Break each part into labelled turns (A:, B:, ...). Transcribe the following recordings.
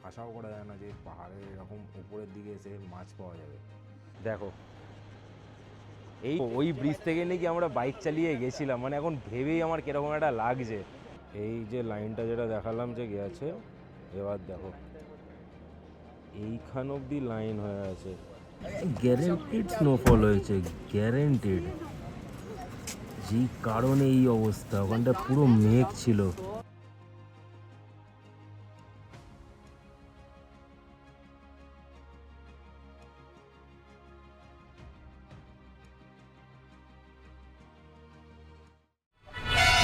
A: আশাও করা যায় না যে পাহাড়ের এরকম উপরের দিকে এসে মাছ পাওয়া যাবে। দেখো এই ওই ব্রিজ থেকে নাকি আমরা বাইক চালিয়ে গেছিলাম, মানে এখন ভেবেই আমার কিরকম একটা লাগছে। এই যে লাইনটা যেটা দেখালাম যে গেছে, এবার দেখো এইখান অব্দি লাইন হয়ে আছে, গ্যারেন্টিড স্নোফল হয়েছে, গ্যারেন্টিড। যেই কারণে এই অবস্থা, ওখানটা পুরো মেঘ ছিল।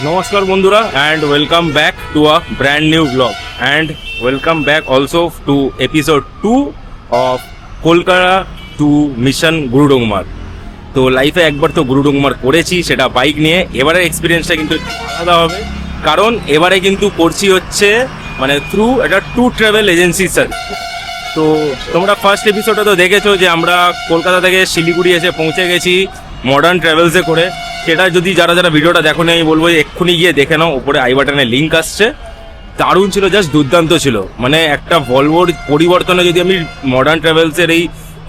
A: নমস্কার বন্ধুরা, and welcome back to a brand new blog, and welcome back also to episode 2 of Kolkata to mission Gurudongmar. তো লাইফে একবার তো গুরুডুংমার করেছি, সেটা বাইক নিয়ে। এবারের এক্সপিরিয়েন্সটা কিন্তু আলাদা হবে, কারণ এবারে কিন্তু করছি হচ্ছে মানে থ্রু একটা ট্যুর ট্রাভেল এজেন্সির সাথে। তো তোমরা ফার্স্ট এপিসোডে তো দেখেছো যে আমরা কলকাতা থেকে শিলিগুড়ি এসে পৌঁছে গেছি মডার্ন ট্রাভেলসে করে। সেটা যদি যারা যারা ভিডিওটা দেখো নি, আমি বলবো এক্ষুনি গিয়ে দেখে নাও, উপরে আই বাটনে লিঙ্ক আসছে। দারুণ ছিল, জাস্ট দুর্দান্ত ছিল। মানে একটা ভলভোর পরিবর্তনে যদি আমি মডার্ন ট্রাভেলসের এই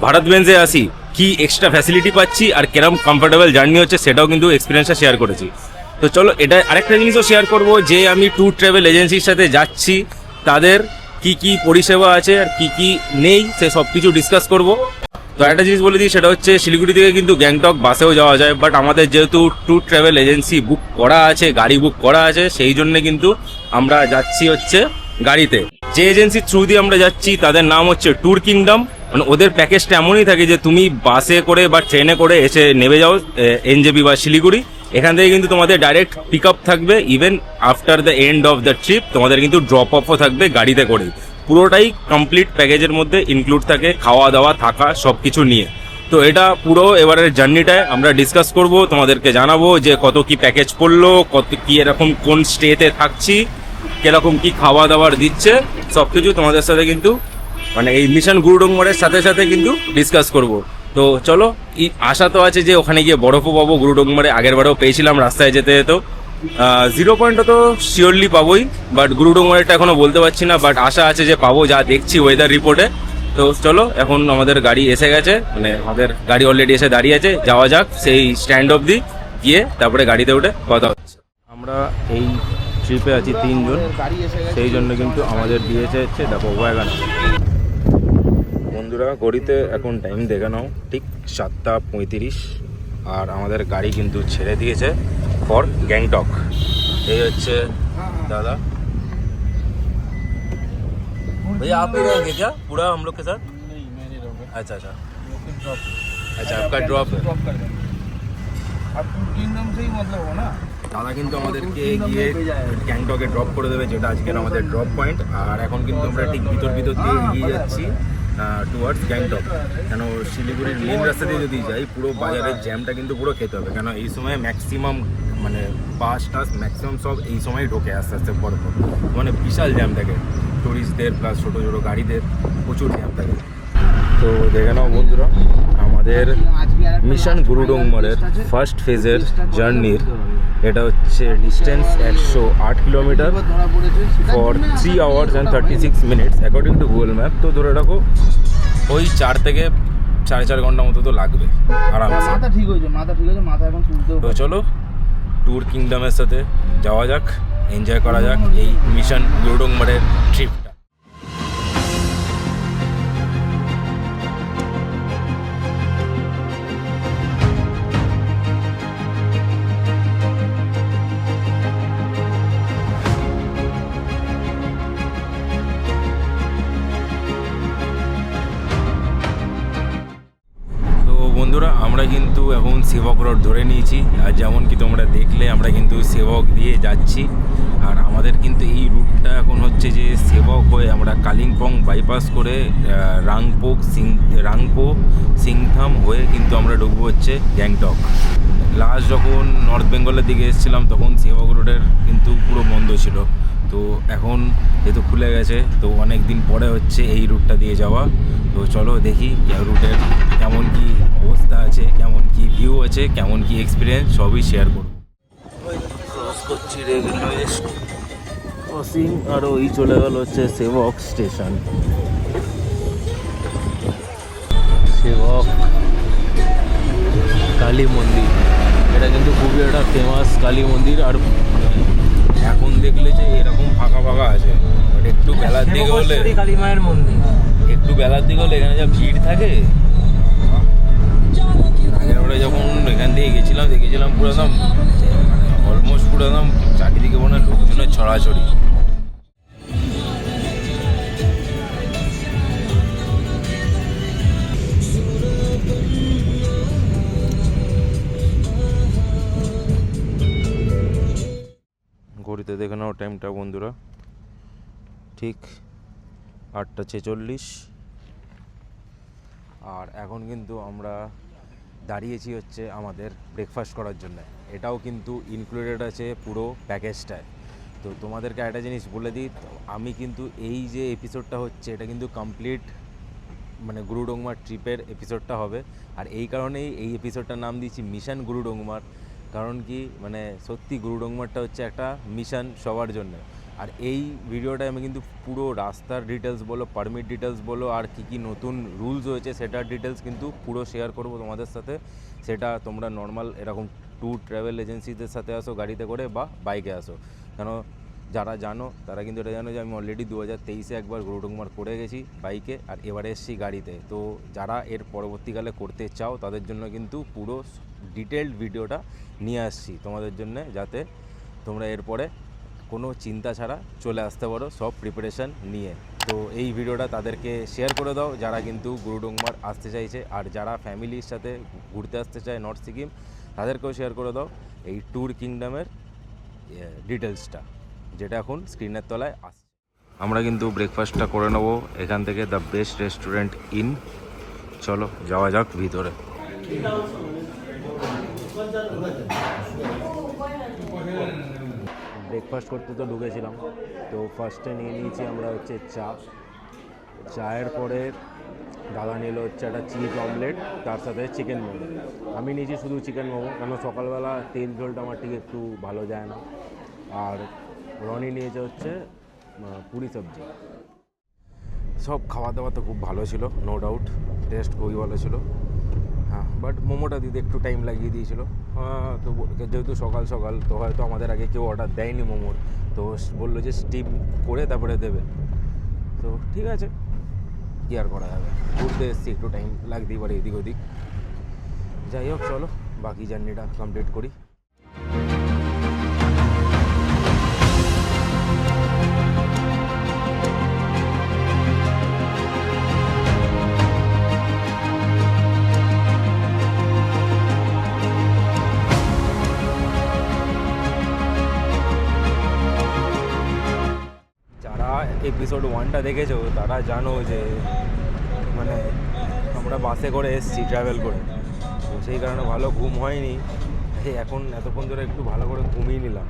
A: ভারত বেঞ্জে আসি, কি এক্সট্রা ফ্যাসিলিটি পাচ্ছি আর কেরম কমফোর্টেবল জার্নি হচ্ছে, সেটাও কিন্তু এক্সপিরিয়েন্সটা শেয়ার করেছি। তো চলো, এটা আরেকটা জিনিসও শেয়ার করব যে আমি ট্যুর ট্রাভেল এজেন্সির সাথে যাচ্ছি, তাদের কি কি পরিষেবা আছে আর কি কি নেই, সে সব কিছু ডিসকাস করব। তো একটা জিনিস বলে দিই, সেটা হচ্ছে শিলিগুড়ি থেকে কিন্তু গ্যাংটক বাসেও যাওয়া যায়, বাট আমাদের যেহেতু ট্যুর ট্রাভেল এজেন্সি বুক করা আছে, গাড়ি বুক করা আছে, সেই জন্য কিন্তু আমরা যাচ্ছি হচ্ছে গাড়িতে। যে এজেন্সির থ্রু দিয়ে আমরা যাচ্ছি তাদের নাম হচ্ছে ট্যুর কিংডম। মানে ওদের প্যাকেজটা এমনই থাকে যে তুমি বাসে করে বা ট্রেনে করে এসে নেমে যাও এনজেপি বা শিলিগুড়ি, এখান থেকে কিন্তু তোমাদের ডাইরেক্ট পিক আপ থাকবে। Even after the end of the trip তোমাদের কিন্তু ড্রপ অফও থাকবে গাড়িতে করে। পুরোটাই কমপ্লিট প্যাকেজের মধ্যে ইনক্লুড থাকে, খাওয়া দাওয়া থাকা সব কিছু নিয়ে। তো এটা পুরো এবারের জার্নিটায় আমরা ডিসকাস করব, তোমাদেরকে জানাবো যে কত কি প্যাকেজ পড়লো, কত কি এরকম কোন স্টেতে থাকছি, কিরকম কি খাওয়া দাওয়ার দিচ্ছে, সব কিছু তোমাদের সাথে কিন্তু মানে এই মিশন গুরুডুংমারের সাথে সাথে কিন্তু ডিসকাস করব। তো চলো, আশা তো আছে যে ওখানে গিয়ে বরফও পাবো। গুরুডুংমারে আগের বারেও পেয়েছিলাম রাস্তায় যেতে যেতেও। 0 পয়েন্টও তো শিওরলি পাবোই, বাট গুরুডুংমারেরটা এখনো বলতে পারছি না, বাট আশা আছে যে পাবো, যা দেখছি ওয়েদার রিপোর্টে। তো চলো, এখন আমাদের গাড়ি এসে গেছে, মানে আমাদের গাড়ি অলরেডি এসে দাঁড়িয়ে আছে। যাওয়া যাক সেই স্ট্যান্ড অবধি, গিয়ে তারপরে গাড়িতে উঠে কথা হচ্ছে। আমরা এই ট্রিপে আছি 3 জন, সেই জন্য কিন্তু আমাদের দিয়েছে হচ্ছে দেখো ওয়াগন। বন্ধুরা, ঘড়িতে এখন টাইম দেখে নাও, ঠিক 7:35, আর আমাদের গাড়ি কিন্তু ছেড়ে দিয়েছে ফর গ্যাংটক। এই হচ্ছে দাদা। भैया आप ही रहेंगे क्या पूरा हम लोग के साथ?
B: नहीं, मैं नहीं रहूँगा।
A: अच्छा अच्छा
B: ड्रॉप
A: अच्छा, आपका ड्रॉप है।
B: ड्रॉप कर देंगे। आप किंगडम से ही मतलब हो ना?
A: দাদা কিন্তু আমাদেরকে গিয়ে গ্যাংটকে ড্রপ করে দেবে, যেটা আজকের আমাদের ড্রপ পয়েন্ট। আর এখন কিন্তু আমরা ঠিক ভিতর দিয়ে এগিয়ে যাচ্ছি টুয়ার্ডস গ্যাংটক। কেন শিলিগুড়ির মেন রাস্তা দিয়ে যদি যাই, পুরো বাজারের জ্যামটা কিন্তু পুরো খেতে হবে, কেন এই সময় ম্যাক্সিমাম মানে বাস টাস ম্যাক্সিমাম সব এই সময় ঢোকে আস্তে আস্তে পর মানে বিশাল জ্যাম থাকে, টুরিস্টদের প্লাস ছোটো ছোটো গাড়িদের প্রচুর জ্যাম থাকে। তো দেখে নাও বন্ধুরা, আমাদের মিশন গুরুডুংমারের ফার্স্ট ফেজের জার্নির এটা হচ্ছে distance 108 kilometre for 3 hours and 36 minutes according to Google map. তো ধরে রাখো ওই 4 থেকে 4.5 ঘন্টা মতো তো লাগবে আরামসে।
B: মাথা ঠিক হয়েছে, মাথা এখন তুলতেও।
A: তো চলো, ট্যুর কিংডমের সাথে যাওয়া যাক, এনজয় করা যাক এই মিশন গুরুডুংমারের ট্রিপটা। বন্ধুরা, আমরা কিন্তু এখন সেবক রোড ধরে নিয়েছি, আর যেমন কি তোমরা দেখলে আমরা কিন্তু সেবক দিয়ে যাচ্ছি। আর আমাদের কিন্তু এই রুটটা এখন হচ্ছে যে সেবক হয়ে আমরা কালিম্পং বাইপাস করে রাংপো সিংথাম হয়ে কিন্তু আমরা ঢুকবো হচ্ছে গ্যাংটক। লাস্ট যখন নর্থ বেঙ্গলের দিকে এসেছিলাম তখন সেবক রোডের কিন্তু পুরো বন্ধ ছিল, তো এখন যেহেতু খুলে গেছে, তো অনেক দিন পরে হচ্ছে এই রুটটা দিয়ে যাওয়া। তো চলো দেখি রুটের কেমন কি অবস্থা আছে, কেমন কি ভিউ আছে, কেমন কি এক্সপিরিয়েন্স, সবই শেয়ার করবো। ক্রস করছি রেলওয়ে ক্রসিং আর ওই চলে গেল হচ্ছে সেবক স্টেশন। সেবক কালী মন্দির, এটা কিন্তু খুবই একটা ফেমাস কালী মন্দির। আর এখন দেখলে যে এরকম ফাঁকা ফাঁকা আছে, বাট একটু বেলার দিকে হলে,
B: কালী মায়ের মন্দির,
A: একটু বেলার দিকে হলে এখানে যা ভিড় থাকে। আগের বারে যখন এখান থেকে দেখেছিলাম পুরো একদম মানে অলমোস্ট পুরো একদম চারিদিকে মনে হয় লোকজনের ছড়াছড়ি। ঘড়িতে দেখে নাও টাইমটা বন্ধুরা, ঠিক 8:46। আর এখন কিন্তু আমরা দাঁড়িয়েছি হচ্ছে আমাদের ব্রেকফাস্ট করার জন্য। এটাও কিন্তু ইনক্লুডেড আছে পুরো প্যাকেজটায়। তো তোমাদেরকে একটা জিনিস বলে দিই, আমি কিন্তু এই যে এপিসোডটা হচ্ছে এটা কিন্তু কমপ্লিট মানে গুরুডোংমার ট্রিপের এপিসোডটা হবে। আর এই কারণেই এই এপিসোডটার নাম দিয়েছি মিশন গুরুডোংমার। কারণ কি মানে সত্যি গুরুডোংমারটা হচ্ছে একটা মিশন সবার জন্য। আর এই ভিডিওটায় আমি কিন্তু পুরো রাস্তার ডিটেলস বলো, পারমিট ডিটেলস বলো, আর কী কী নতুন রুলস হয়েছে সেটার ডিটেলস কিন্তু পুরো শেয়ার করব তোমাদের সাথে। সেটা তোমরা নর্মাল এরকম ট্যুর ট্রাভেল এজেন্সিদের সাথে আসো গাড়িতে করে বা বাইকে আসো। কেন যারা জানো তারা কিন্তু এটা জানো যে আমি অলরেডি 2023-এ একবার গুরুডোংমার করে গেছি বাইকে, আর এবারে এসেছি গাড়িতে। তো যারা এর পরবর্তীকালে করতে চাও তাদের জন্য কিন্তু পুরো ডিটেলড ভিডিওটা নিয়ে আসছি তোমাদের জন্য, যাতে তোমরা এরপরে কোনো চিন্তা ছাড়া চলে আসতে পারো সব প্রিপারেশান নিয়ে। তো এই ভিডিওটা তাদেরকে শেয়ার করে দাও যারা কিন্তু গুরুডোংমার আসতে চাইছে, আর যারা ফ্যামিলির সাথে ঘুরতে আসতে চায় নর্থ সিকিম তাদেরকেও শেয়ার করে দাও এই ট্যুর কিংডমের ডিটেলসটা, যেটা এখন স্ক্রিনের তলায় আসছে। আমরা কিন্তু ব্রেকফাস্টটা করে নেবো এখান থেকে, দ্য বেস্ট রেস্টুরেন্ট ইন। চলো যাওয়া যাক ভিতরে। ব্রেকফাস্ট করতে তো ঢুকেছিলাম, তো ফার্স্টে নিয়ে নিয়েছি আমরা হচ্ছে চায়ের পরে দাদা নিল হচ্ছে একটা চিজ অমলেট, তার সাথে চিকেন মোমো। আমি নিয়েছি শুধু চিকেন মোমো, কেন সকালবেলা তেল ঝোলটা আমার ঠিক একটু ভালো যায় না। আর রনি নিয়েছে হচ্ছে পুরি সবজি। সব খাওয়া দাওয়া তো খুব ভালো ছিল, নো ডাউট, টেস্ট খুবই ভালো ছিল। হ্যাঁ, বাট মোমোটা দিতে একটু টাইম লাগিয়ে দিয়েছিল। তো যেহেতু সকাল সকাল, তো হয়তো আমাদের আগে কেউ অর্ডার দেয়নি মোমোর, তো বললো যে স্টিম করে তারপরে দেবে। তো ঠিক আছে, কী আর করা যাবে, ঘুরতে এসেছি, একটু টাইম লাগতেই পারে এদিক ওদিক। যাই হোক, চলো বাকি জার্নিটা কমপ্লিট করি। এপিসোড 1টা দেখেছো তারা জানো যে মানে আমরা বাসে করে এসেছি ট্রাভেল করে, তো সেই কারণে ভালো ঘুম হয়নি। এখন এতক্ষণ ধরে একটু ভালো করে ঘুমিয়ে নিলাম।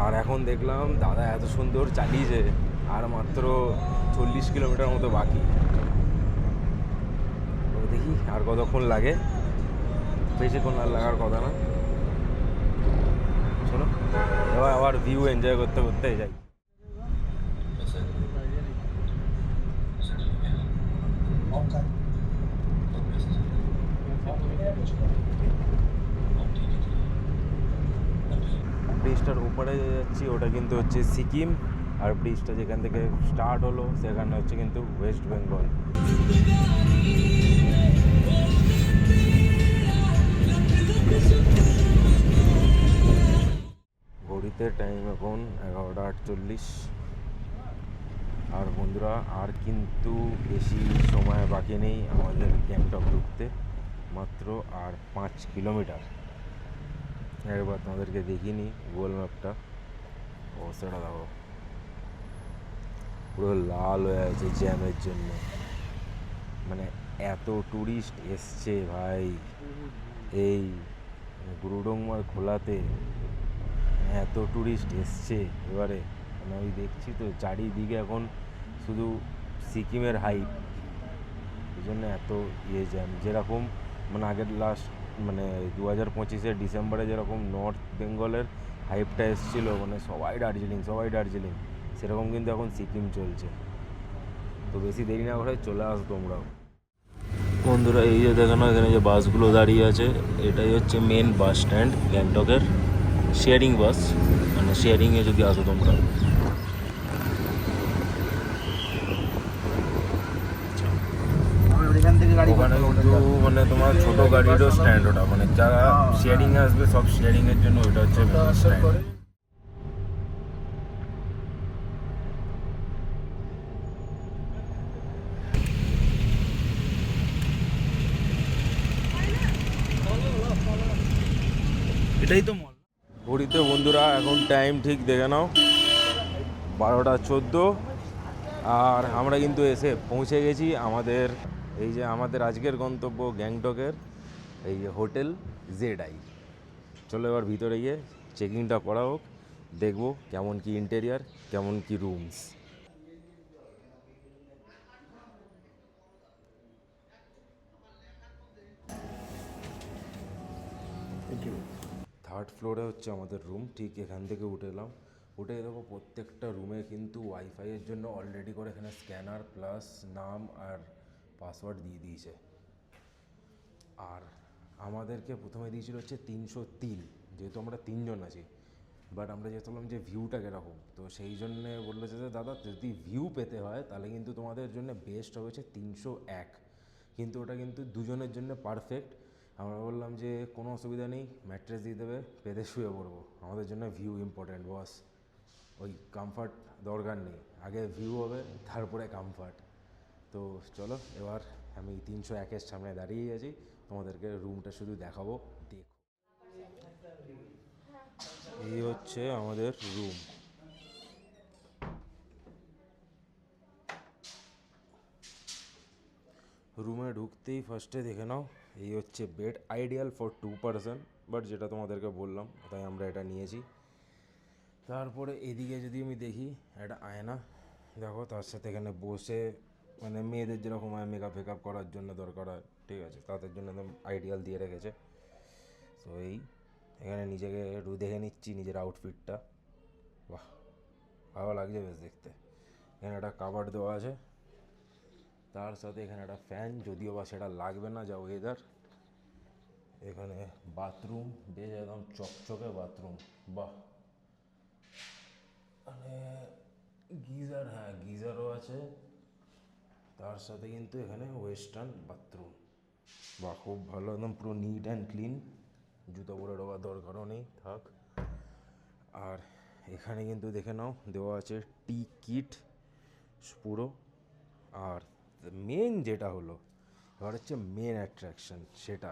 A: আর এখন দেখলাম দাদা এত সুন্দর চালিয়েছে, আর মাত্র 40 কিলোমিটার মতো বাকি। দেখি আর কতক্ষণ লাগে, বেশিক্ষণ আর লাগার কথা না। চলো এবার আবার ভিউ এনজয় করতে করতে যাই। ব্রিজটার উপরে যাচ্ছি, ওটা কিন্তু হচ্ছে সিকিম, আর ব্রিজটা যেখান থেকে স্টার্ট হলো সেখানে হচ্ছে কিন্তু ওয়েস্ট বেঙ্গল। ঘড়িতে টাইম এখন 11:48। আর বন্ধুরা আর কিন্তু বেশি সময় বাকি নেই আমাদের গ্যাংটক ঢুকতে, মাত্র আর 5 কিলোমিটার। একবার তোমাদেরকে দেখিনি গুগল ম্যাপটা, অবস্থাটা দেখো পুরো লাল হয়ে আছে জ্যামের জন্য। মানে এত ট্যুরিস্ট এসছে ভাই এই গুরুডোংমার খোলাতে, এত ট্যুরিস্ট এসছে এবারে। মানে আমি দেখছি তো চারিদিকে এখন শুধু সিকিমের হাইপ, এই জন্য এত জ্যাম। যেরকম মানে আগের লাস্ট মানে 2025-এর ডিসেম্বরে যেরকম নর্থ বেঙ্গলের হাইপটা এসেছিলো মানে সবাই দার্জিলিং, সেরকম কিন্তু এখন সিকিম চলছে। তো বেশি দেরি না করে চলে আসো তোমরাও। বন্ধুরা এই যে দেখো না, এখানে যে বাসগুলো দাঁড়িয়ে আছে, এটাই হচ্ছে মেন বাস স্ট্যান্ড গ্যাংটকের। শেয়ারিং বাস, মানে শেয়ারিংয়ে যদি আসো তোমরা।
B: এখান থেকে গাড়ি
A: ওখানে কিন্তু মানে তোমার ছোটো গাড়িরও স্ট্যান্ড ওটা, মানে যারা শেয়ারিংয়ে আসবে সব শেয়ারিংয়ের জন্য ওইটা হচ্ছে স্ট্যান্ড।
B: এটাই তো মল।
A: ঘড়িতে বন্ধুরা এখন টাইম ঠিক দেখে নাও 12:14, আর আমরা কিন্তু এসে পৌঁছে গেছি আমাদের এই যে আমাদের আজকের গন্তব্য গ্যাংটকের এই যে হোটেল ZI। চলো এবার ভিতরে গিয়ে চেকিংটা করা হোক, দেখবো কেমন কি ইন্টেরিয়ার, কেমন কি রুমস। থার্ড ফ্লোরে হচ্ছে আমাদের রুম, ঠিক এখান থেকে উঠে এলাম। উঠে দেখো প্রত্যেকটা রুমে কিন্তু ওয়াইফাইয়ের জন্য অলরেডি করে এখানে স্ক্যানার প্লাস নাম আর পাসওয়ার্ড দিয়ে দিয়েছে। আর আমাদেরকে প্রথমে দিয়েছিল হচ্ছে 303, যেহেতু আমরা 3 জন আছি। বাট আমরা যেহেতু বললাম যে ভিউটা কীরকম, তো সেই জন্যে বললো যে দাদা যদি ভিউ পেতে হয় তাহলে কিন্তু তোমাদের জন্য বেস্ট হবে হচ্ছে 301, কিন্তু ওটা কিন্তু দুজনের জন্য পারফেক্ট। আমরা বললাম যে কোনো অসুবিধা নেই, ম্যাট্রেস দিয়ে দেবে, পেতে শুয়ে পড়বো, আমাদের জন্য ভিউ ইম্পর্ট্যান্ট বস, ওই কমফর্ট দরকার নেই, আগে ভিউ হবে তারপরে কমফর্ট। তো চলো এবার আমি 301-এর সামনে দাঁড়িয়ে আছি, তোমাদেরকে রুমটা শুধু দেখাবো, দেখো। এই হচ্ছে আমাদের রুম। রুমে ঢুকতেই ফার্স্টে দেখে নাও, এই হচ্ছে bed, ideal for 2 person, but যেটা তোমাদেরকে বললাম তাই আমরা এটা নিয়েছি। তারপরে এদিকে যদি আমি দেখি একটা আয়না, দেখো তার সাথে এখানে বসে মানে মেয়েদের যেরকম হয় মেকআপ ফেকআপ করার জন্য দরকার হয়, ঠিক আছে, তাদের জন্য একদম আইডিয়াল দিয়ে রেখেছে। তো এই এখানে নিজেকে একটু দেখে নিচ্ছি নিজের আউটফিটটা, বাহ ভালো লাগছে বেশ দেখতে। এখানে একটা কাভার্ড দেওয়া আছে, তার সাথে এখানে একটা ফ্যান, যদিও বা সেটা লাগবে না যা ওয়েদার। এখানে বাথরুম, বেশ একদম চকচকে বাথরুম, বাহ। মানে গিজার, হ্যাঁ গিজারও আছে, তার সাথে কিন্তু এখানে ওয়েস্টার্ন বাথরুম, বাহ খুব ভালো, একদম পুরো নিট অ্যান্ড ক্লিন, জুতো পরে ঢোকার দরকারও নেই থাক। আর এখানে কিন্তু দেখে নাও দেওয়া আছে টি কিট পুরো। আর মেন যেটা হলো এবার হচ্ছে মেন অ্যাট্রাকশন, সেটা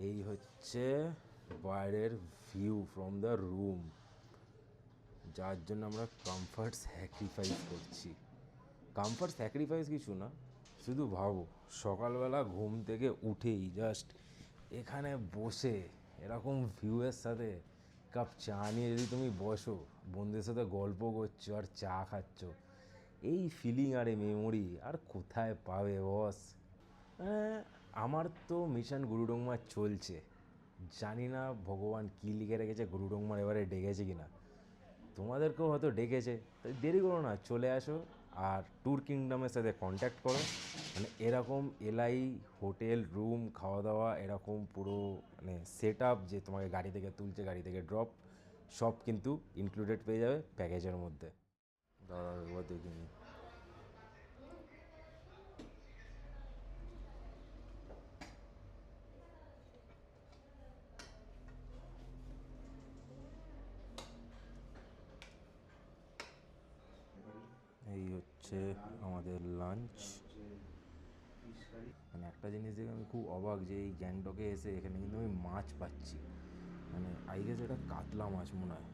A: এই হচ্ছে বাইরের ভিউ ফ্রম দ্য রুম, যার জন্য আমরা কমফর্ট স্যাক্রিফাইস করছি। কমফর্ট স্যাক্রিফাইস কিছু না, শুধু ভাবো সকালবেলা ঘুম থেকে উঠেই জাস্ট এখানে বসে এরকম ভিউয়ের সাথে কাপ চা নিয়ে যদি তুমি বসো, বন্ধুদের সাথে গল্প করছো আর চা খাচ্ছ, এই ফিলিং আর এই মেমোরি আর কোথায় পাবে বস। আমার তো মিশন গুরুডংমা চলছে, জানি না ভগবান কী লিখে রেখেছে গুরুডংমার এবারে ডেকেছে কি না, তোমাদেরকেও হয়তো ডেকেছে, তাই দেরি করো না, চলে আসো আর ট্যুর কিংডমের সাথে কন্ট্যাক্ট করো। মানে এরকম এলআই হোটেল রুম খাওয়া দাওয়া এরকম পুরো মানে সেট আপ, যে তোমাকে গাড়ি থেকে তুলছে গাড়ি থেকে ড্রপ, সব কিন্তু ইনক্লুডেড পেয়ে যাবে প্যাকেজের মধ্যে। দাদা একবার দেখিনি। এই হচ্ছে আমাদের লাঞ্চ। মানে একটা জিনিস দেখে আমি খুব অবাক যে এই গ্যাংটকে এসে এখানে কিন্তু আমি মাছ পাচ্ছি, মানে আই গেস এটা কাতলা মাছ মনে হয়,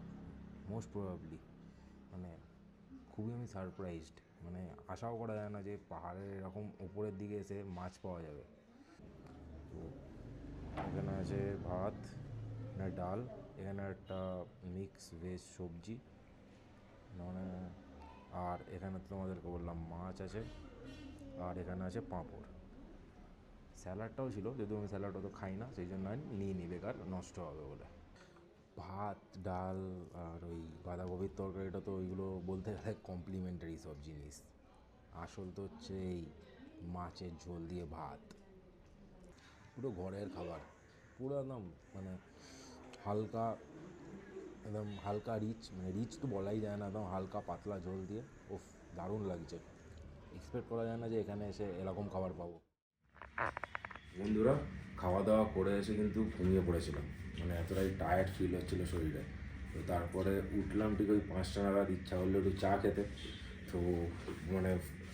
A: মোস্ট প্রবাবলি। মানে খুবই আমি সারপ্রাইজড, মানে আশাও করা যায় না যে পাহাড়ের এরকম উপরের দিকে এসে মাছ পাওয়া যাবে। তো এখানে আছে ভাত, এখানে ডাল, এখানে একটা মিক্স ভেজ সবজি, মানে আর এখানে তোমাদেরকে বললাম মাছ আছে, আর এখানে আছে পাঁপড়, স্যালাডটাও ছিল, যদিও আমি স্যালাড অত খাই না সেই জন্য নিয়ে নি, বেকার নষ্ট হবে বলে।
C: ভাত ডাল আর ওই বাঁধাকপির তরকারিটা তো ওইগুলো বলতে গেলে কমপ্লিমেন্টারি সব জিনিস। আসল তো হচ্ছে এই মাছের ঝোল দিয়ে ভাত, পুরো ঘরের খাবার, পুরো একদম মানে হালকা, একদম হালকা রিচ, মানে রিচ তো বলাই যায় না, একদম হালকা পাতলা ঝোল দিয়ে। উফ, দারুণ লাগছে। এক্সপেক্ট করা যায় না যে এখানে এসে এরকম খাবার পাবো। বন্ধুরা, খাওয়া দাওয়া করে এসে কিন্তু ঘুমিয়ে পড়েছিলাম, মানে এতটাই টায়ার্ড ফিল হচ্ছিলো শরীরে। তো তারপরে উঠলাম ঠিক ওই 5টা নাগাদ, ইচ্ছা করলো একটু চা খেতে। তো মানে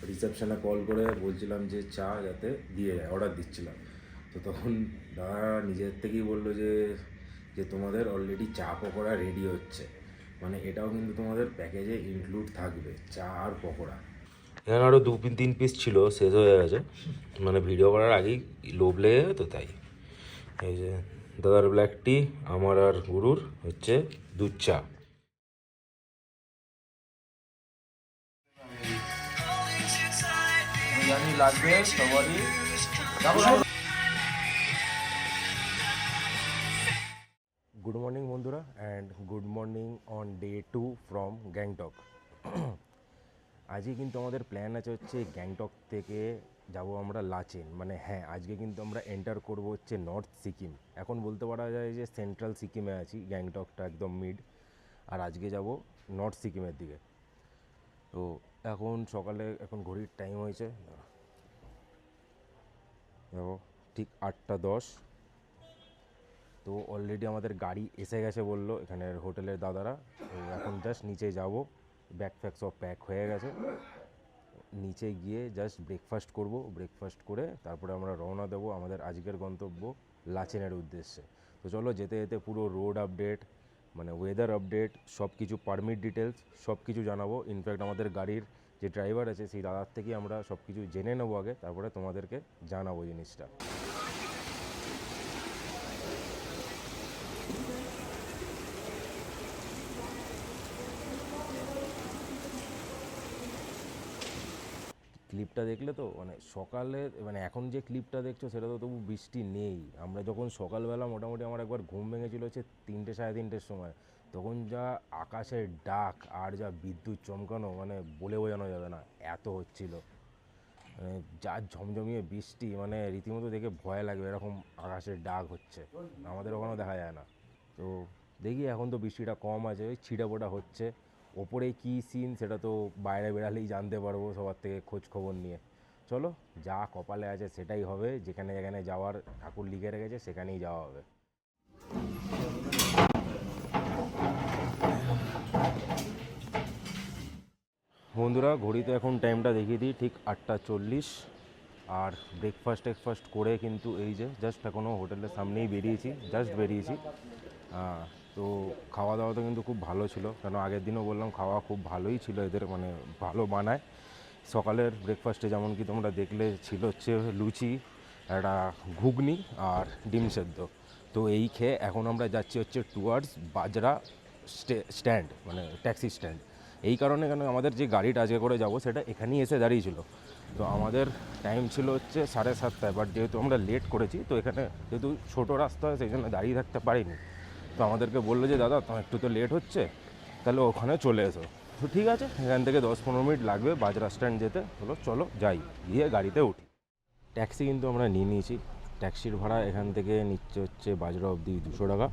C: রিসেপশনে কল করে বলছিলাম যে চা যাতে দিয়ে যায়, অর্ডার দিচ্ছিলাম। তো তখন দাদা নিজের থেকেই বললো যে যে তোমাদের অলরেডি চা পকোড়া রেডি হচ্ছে, মানে এটাও কিন্তু তোমাদের প্যাকেজে ইনক্লুড থাকবে, চা আর পকোড়া। এখানে আরও 2-3 পিস ছিল, শেষ হয়ে গেছে, মানে ভিডিও করার আগেই লোভ লেগে তো তাই। এই যে দাদার ব্ল্যাক টি, আমার আর গুরুর হচ্ছে দুধ চা।
B: জানি লাগবে সবারই।
C: গুড মর্নিং বন্ধুরা, and good morning on day 2 from Gangtok. আজকে কিন্তু আমাদের প্ল্যান আছে হচ্ছে গ্যাংটক থেকে যাব আমরা লাচেন, মানে হ্যাঁ আজকে কিন্তু আমরা এন্টার করব হচ্ছে নর্থ সিকিম। এখন বলতে পারা যায় যে সেন্ট্রাল সিকিমে আছি, গ্যাংটকটা একদম মিড, আর আজকে যাব নর্থ সিকিমের দিকে। তো এখন সকালে, এখন ঘড়ির টাইম হয়েছে দেখো ঠিক 8টা 10। তো অলরেডি আমাদের গাড়ি এসে গেছে বললো এখানের হোটেলের দাদারা। তো এখন জাস্ট নিচে যাব, ব্যাগ ফ্যাগ সব প্যাক হয়ে গেছে। নিচে গিয়ে জাস্ট ব্রেকফাস্ট করব, ব্রেকফাস্ট করে তারপরে আমরা রওনা দেবো আমাদের আজকের গন্তব্য লাচেনের উদ্দেশ্যে। তো চলো যেতে যেতে পুরো রোড আপডেট, মানে ওয়েদার আপডেট, সব কিছু পারমিট ডিটেলস সব কিছু জানাবো। ইনফ্যাক্ট আমাদের গাড়ির যে ড্রাইভার আছে সেই দাদার থেকেই আমরা সব কিছু জেনে নেবো আগে, তারপরে তোমাদেরকে জানাবো জিনিসটা। ক্লিপটা দেখলে তো, মানে সকালে, মানে এখন যে ক্লিপটা দেখছো সেটা তো তবু বৃষ্টি নেই। আমরা যখন সকালবেলা মোটামুটি আমার একবার ঘুম ভেঙেছিল হচ্ছে 3টে 3:30-এর সময়, তখন যা আকাশের ডাক আর যা বিদ্যুৎ চমকানো, মানে বলে বোঝানো যাবে না, এত হচ্ছিল। মানে যা ঝমঝমিয়ে বৃষ্টি, মানে রীতিমতো দেখে ভয় লাগবে এরকম আকাশের ডাক হচ্ছে। আমাদের ওখানেও দেখা যায় না। তো দেখি, এখন তো বৃষ্টিটা কম আছে, ওই ছিটেফোঁটা হচ্ছে। ওপরে কী সিন সেটা তো বাইরে বেরালেই জানতে পারবো সবার থেকে খোঁজ খবর নিয়ে। চলো, যা কপালে আছে সেটাই হবে, যেখানে যেখানে যাওয়ার ঠাকুর লিখে রেখেছে সেখানেই যাওয়া হবে। বন্ধুরা, ঘড়িতে এখন টাইমটা দেখিয়ে দিই, ঠিক 8টা 40। আর ব্রেকফাস্ট করে কিন্তু এই যে জাস্ট এখনও হোটেলের সামনেই বেরিয়েছি, জাস্ট বেরিয়েছি। তো খাওয়া দাওয়া তো কিন্তু খুব ভালো ছিল, কেন আগের দিনও বললাম খাওয়া খুব ভালোই ছিল এদের, মানে ভালো বানায়। সকালের ব্রেকফাস্টে যেমন কি তোমরা দেখলে ছিল হচ্ছে লুচি, একটা ঘুগনি আর ডিম সেদ্ধ। তো এই খেয়ে এখন আমরা যাচ্ছি হচ্ছে টুয়ার্ডস বাজরা স্ট্যান্ড, মানে ট্যাক্সি স্ট্যান্ড। এই কারণে, কেন আমাদের যে গাড়িটা আজকে করে যাব সেটা এখানেই এসে দাঁড়িয়েছিল। তো আমাদের টাইম ছিল হচ্ছে 7:30, বাট যেহেতু আমরা লেট করেছি, তো এখানে যেহেতু ছোটো রাস্তা হয় সেই জন্য দাঁড়িয়ে থাকতে পারিনি। তো আমাদেরকে বললো যে দাদা তোমার একটু তো লেট হচ্ছে, তাহলে ওখানে চলে এসো। তো ঠিক আছে, এখান থেকে 10-15 মিনিট লাগবে বাজরা স্ট্যান্ড যেতে। হলো চলো যাই, গিয়ে গাড়িতে উঠি। ট্যাক্সি কিন্তু আমরা নিয়ে নিয়েছি। ট্যাক্সির ভাড়া এখান থেকে নিচ্ছে হচ্ছে বাজরা অবধি 200 টাকা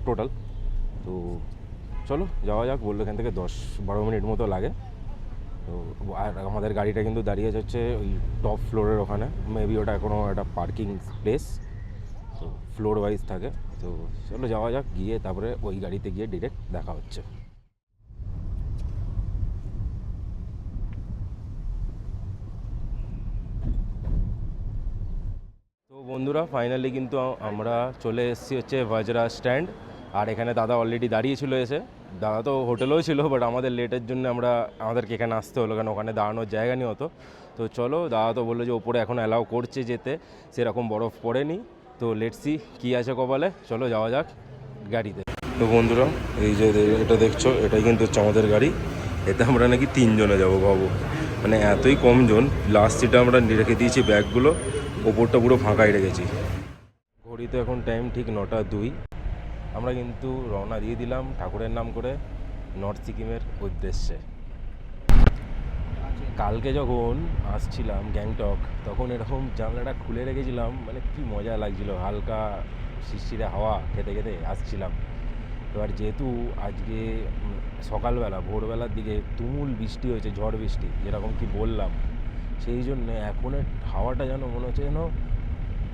C: টোটাল। তো চলো যাওয়া যাক। বললো এখান থেকে 10-12 মিনিট মতো লাগে। তো আর আমাদের গাড়িটা কিন্তু দাঁড়িয়ে হচ্ছে ওই টপ ফ্লোরের ওখানে, মেবি ওটা কোনো একটা পার্কিং প্লেস, তো ফ্লোর ওয়াইজ থাকে। তো চলো যাওয়া যাক, গিয়ে তারপরে ওই গাড়িতে গিয়ে ডিরেক্ট দেখা হচ্ছে। তো বন্ধুরা, ফাইনালি কিন্তু আমরা চলে এসেছি হচ্ছে বাজরা স্ট্যান্ড। আর এখানে দাদা অলরেডি দাঁড়িয়েছিল এসে। দাদা তো হোটেলেও ছিল, বাট আমাদের লেটের জন্য আমাদেরকে এখানে আসতে হলো, কারণ ওখানে দাঁড়ানোর জায়গা নেই হতো। তো চলো, দাদা তো বললো যে ওপরে এখন অ্যালাউ করছে যেতে, সেরকম বরফ পড়েনি। তো লেটস সি কী আছে কপালে, চলো যাওয়া যাক গাড়িতে। তো বন্ধুরা, এই যে এটা দেখছো, এটাই কিন্তু হচ্ছে আমাদের গাড়ি। এতে আমরা নাকি 3 জনে যাবো, ভাবো, মানে এতই কম জন। লাস্ট সিটে আমরা রেখে দিয়েছি ব্যাগগুলো, ওপরটা পুরো ফাঁকাই রেখেছি। ঘড়িতে এখন টাইম ঠিক 9টা 2। আমরা কিন্তু রওনা দিয়ে দিলাম ঠাকুরের নাম করে নর্থ সিকিমের উদ্দেশ্যে। কালকে যখন আসছিলাম গ্যাংটক, তখন এরকম জানলাটা খুলে রেখেছিলাম, মানে কি মজা লাগছিল, হালকা শিরশিরে হাওয়া খেতে খেতে আসছিলাম। এবার যেহেতু আজকে সকালবেলা ভোরবেলার দিকে তুমুল বৃষ্টি হয়েছে, ঝড় বৃষ্টি যেরকম কি বললাম, সেই জন্য এখনের হাওয়াটা যেন মনে হচ্ছে যেন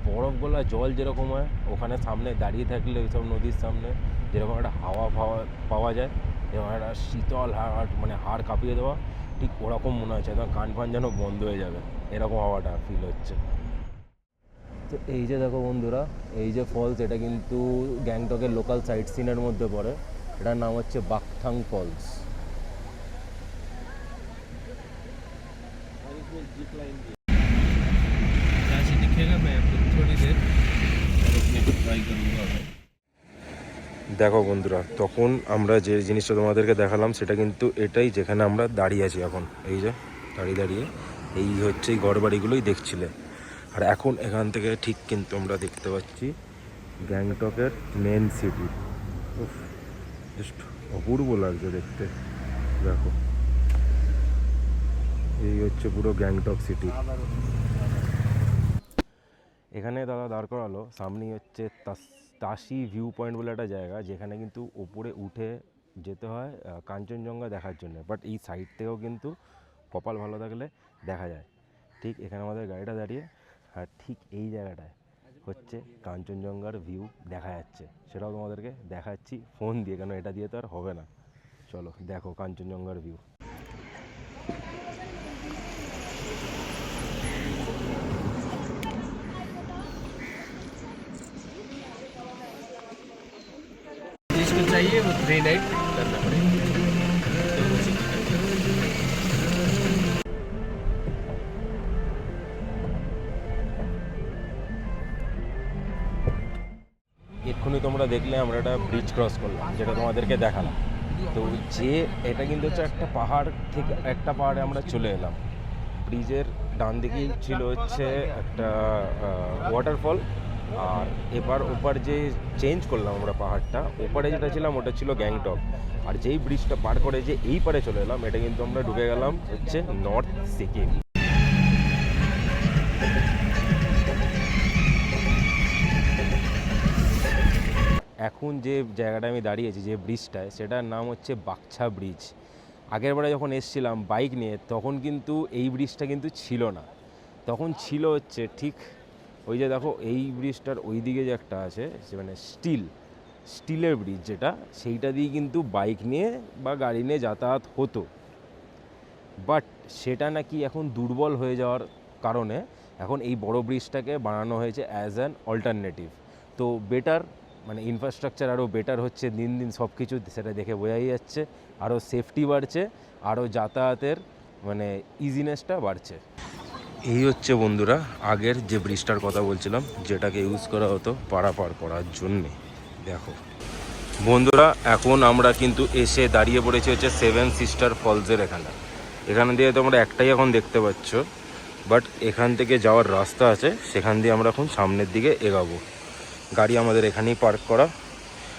C: বরফ গলা জল যেরকম হয়, ওখানে সামনে দাঁড়িয়ে থাকলে ওইসব নদীর সামনে যেরকম একটা হাওয়া পাওয়া যায়, এবং একটা শীতল হাওয়া, মানে হাড় কাঁপিয়ে দেওয়া, ঠিক ওরকম মনে হচ্ছে, একদম কান ফান যেন বন্ধ হয়ে যাবে, এরকম হাওয়াটা ফিল হচ্ছে। তো এই যে দেখো বন্ধুরা, এই যে ফলস, এটা কিন্তু গ্যাংটকের লোকাল সাইট সিনের মধ্যে পড়ে। এটার নাম হচ্ছে বাকথাং ফলস।
B: जैसे दिखेगा मैं आपको थोड़ी देर और उसमें ट्राई करूँगा।
C: দেখো বন্ধুরা, তখন আমরা যে জিনিসটা তোমাদেরকে দেখালাম সেটা কিন্তু এটাই, যেখানে আমরা দাঁড়িয়ে আছি এখন। এই যে দাঁড়িয়ে দাঁড়িয়ে এই হচ্ছে এই ঘর বাড়িগুলোই দেখছিলে। আর এখন এখান থেকে ঠিক কিন্তু আমরা দেখতে পাচ্ছি গ্যাংটকের মেন সিটি। জাস্ট অপূর্ব লাগছে দেখতে। দেখো এই হচ্ছে পুরো গ্যাংটক সিটি। এখানে দাদা দাঁড় করালো, সামনেই হচ্ছে তাশি ভিউ পয়েন্ট বলে একটা জায়গা, যেখানে কিন্তু ওপরে উঠে যেতে হয় কাঞ্চনজঙ্ঘা দেখার জন্য। বাট এই সাইড থেকেও কিন্তু কপাল ভালো থাকলে দেখা যায়। ঠিক এখানে আমাদের গাড়িটা দাঁড়িয়ে, আর ঠিক এই জায়গাটায় হচ্ছে কাঞ্চনজঙ্ঘার ভিউ দেখা যাচ্ছে। সেটাও তোমাদেরকে দেখাচ্ছি ফোন দিয়ে, কেন এটা দিয়ে তো আর হবে না। চলো দেখো কাঞ্চনজঙ্ঘার ভিউ।
B: जिसको चाहिए वो 3 नाइट करना पड़ेगा।
C: এক্ষুনি তোমরা দেখলে আমরা একটা ব্রিজ ক্রস করলাম, যেটা তোমাদেরকে দেখালাম। তো যে এটা কিন্তু হচ্ছে একটা পাহাড় থেকে একটা পাহাড়ে আমরা চলে এলাম। ব্রিজের ডান দিকেই ছিল হচ্ছে একটা ওয়াটারফল, আর এবার ওপার যে চেঞ্জ করলাম আমরা পাহাড়টা, ওপারে যেটা ছিলাম ওটা ছিল গ্যাংটক। আর যেই ব্রিজটা পার করে যে এই পারে চলে এলাম, এটা কিন্তু আমরা ঢুকে গেলাম হচ্ছে নর্থ সিকিম। এখন যে জায়গাটা আমি দাঁড়িয়েছি, যে ব্রিজটায়, সেটার নাম হচ্ছে বাকছা ব্রিজ। আগের বারে যখন এসেছিলাম বাইক নিয়ে, তখন কিন্তু এই ব্রিজটা কিন্তু ছিল না। তখন ছিল হচ্ছে ঠিক ওই যে দেখো এই ব্রিজটার ওই দিকে যে একটা আছে, সে মানে স্টিলের ব্রিজ, যেটা সেইটা দিয়ে কিন্তু বাইক নিয়ে বা গাড়ি নিয়ে যাতায়াত হতো। বাট সেটা নাকি এখন দুর্বল হয়ে যাওয়ার কারণে এখন এই বড় ব্রিজটাকে বানানো হয়েছে অ্যাজ অ্যান অল্টারনেটিভ। তো বেটার, মানে ইনফ্রাস্ট্রাকচার আরও বেটার হচ্ছে দিন দিন, সব কিছু সেটা দেখে বোঝাই যাচ্ছে। আরও সেফটি বাড়ছে, আরও যাতায়াতের মানে ইজিনেসটা বাড়ছে। এই হচ্ছে বন্ধুরা আগের যে ব্রিজটার কথা বলছিলাম, যেটাকে ইউজ করা হতো পারাপার করার জন্যে। দেখো বন্ধুরা, এখন আমরা কিন্তু এসে দাঁড়িয়ে পড়েছি হচ্ছে 7 সিস্টার ফলসের এখানে দিয়ে তোমরা একটাই এখন দেখতে পাচ্ছ। বাট এখান থেকে যাওয়ার রাস্তা আছে, সেখান দিয়ে আমরা এখন সামনের দিকে এগাবো। গাড়ি আমাদের এখানেই পার্ক করা।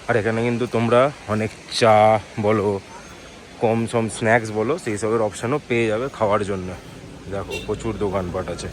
C: আর এখানে কিন্তু তোমরা অনেক চা বলো, কম সম স্ন্যাক্স বলো, সেই সবের অপশানও পেয়ে যাবে খাওয়ার জন্য। দেখো প্রচুর দোকানপাট আছে।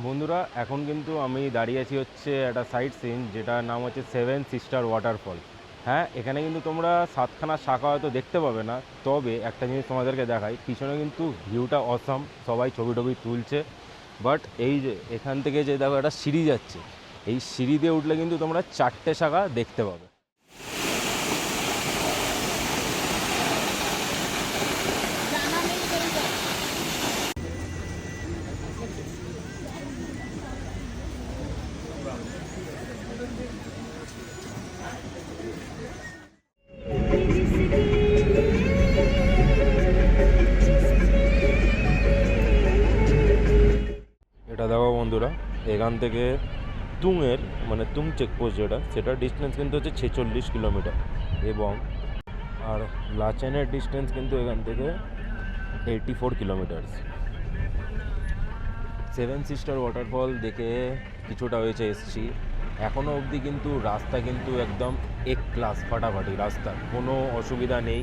C: বন্ধুরা এখন কিন্তু আমি দাঁড়িয়ে আছি হচ্ছে একটা সাইট সিন, যেটার নাম হচ্ছে 7 সিস্টার ওয়াটারফল। হ্যাঁ, এখানে কিন্তু তোমরা 7খানা শাখা হয়তো দেখতে পাবে না, তবে একটা জিনিস তোমাদেরকে দেখাই, পিছনে কিন্তু ভিউটা অসাম, সবাই ছবি টবি তুলছে। বাট এই যে এখান থেকে যে দেখো একটা সিঁড়ি যাচ্ছে, এই সিঁড়ি দিয়ে উঠলে কিন্তু তোমরা 4টে শাখা দেখতে পাবে। দেখো বন্ধুরা, এখান থেকে তুংয়ের মানে তুং চেকপোস্ট যেটা, সেটা ডিস্টেন্স কিন্তু হচ্ছে 46 কিলোমিটার, এবং আর লাচেনের ডিস্টেন্স কিন্তু এখান থেকে 84 কিলোমিটার্স। সেভেন সিস্টার ওয়াটারফল দেখে কিছুটা হয়েছে এসছি, এখনও অবধি কিন্তু রাস্তা কিন্তু একদম এক ক্লাস, ফাটাফাটি রাস্তা, কোনো অসুবিধা নেই।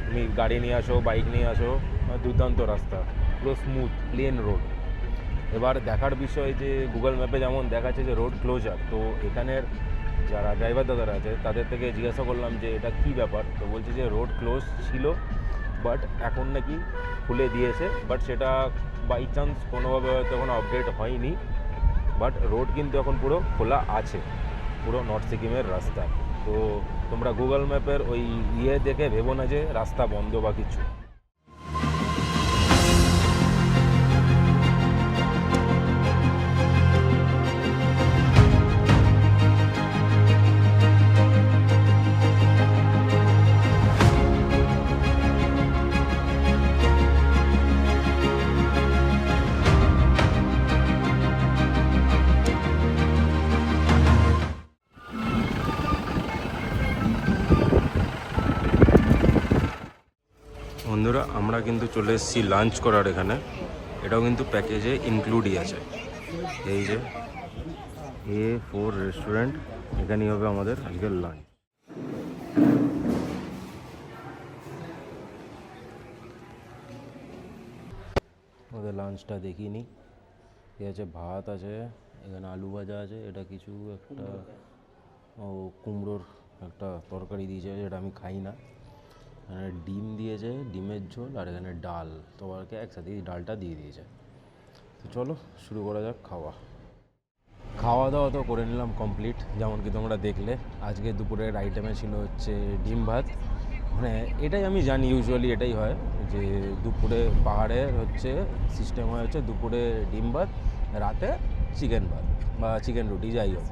C: তুমি গাড়ি নিয়ে আসো, বাইক নিয়ে আসো, দুর্দান্ত রাস্তা, পুরো স্মুথ প্লেন রোড। এবার দেখার বিষয় যে গুগল ম্যাপে যেমন দেখাচ্ছে যে রোড ক্লোজার, তো এখানের যারা ড্রাইভার দাদারা আছে তাদের থেকে জিজ্ঞাসা করলাম যে এটা কী ব্যাপার, তো বলছে যে রোড ক্লোজ ছিল বাট এখন নাকি খুলে দিয়েছে, বাট সেটা বাই চান্স কোনোভাবে হয়তো কোনো আপডেট হয়নি, বাট রোড কিন্তু এখন পুরো খোলা আছে, পুরো নর্থ সিকিমের রাস্তা। তো তোমরা গুগল ম্যাপের ওই দেখে ভেবো না যে রাস্তা বন্ধ বা কিছু। বন্ধুরা, আমরা কিন্তু চলে এসেছি লাঞ্চ করার এখানে, এটাও কিন্তু প্যাকেজে ইনক্লুডই আছে। এই যে A4 রেস্টুরেন্ট, এখানেই হবে আমাদের আজকের লাঞ্চ। ওদের লাঞ্চটা দেখিনি, এ আছে ভাত আছে, এখানে আলু ভাজা আছে, এটা কিছু একটা কুমড়োর একটা তরকারি দিয়েছে যেটা আমি খাই না, এখানে ডিম দিয়েছে, ডিমের ঝোল, আর এখানে ডাল, তোমাকে একসাথে এই ডালটা দিয়ে দিয়েছে। তো চলো শুরু করা যাক খাওয়া দাওয়া তো করে নিলাম কমপ্লিট, যেমন কি তোমরা দেখলে। আজকে দুপুরের আইটেমে ছিল হচ্ছে ডিম ভাত, মানে এটাই আমি জানি ইউজুয়ালি এটাই হয় যে দুপুরে পাহাড়ের হচ্ছে সিস্টেম হয় হচ্ছে দুপুরে ডিম ভাত, রাতে চিকেন ভাত বা চিকেন রুটি, যাই হোক।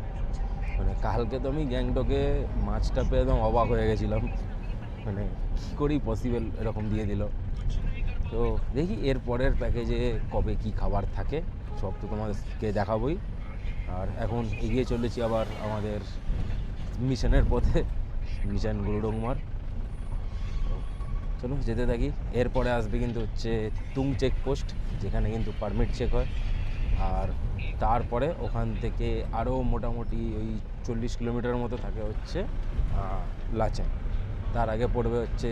C: মানে কালকে তো আমি গ্যাংটকে মাছটা পেয়ে একদম অবাক হয়ে গেছিলাম, মানে কী করেই পসিবল এরকম দিয়ে দিল। তো দেখি এর পরের প্যাকেজে কবে কি খাবার থাকে সব তো তোমাদেরকে দেখাবই। আর এখন এগিয়ে চলেছি আবার আমাদের মিশনের পথে, মিশন গুরুডংমার। চলো যেতে থাকি। এরপরে আসবে কিন্তু হচ্ছে তুং চেকপোস্ট, যেখানে কিন্তু পারমিট চেক হয়, আর তারপরে ওখান থেকে আরও মোটামুটি ওই 40 কিলোমিটার মতো থাকে হচ্ছে লাচেন। তার আগে পড়বে হচ্ছে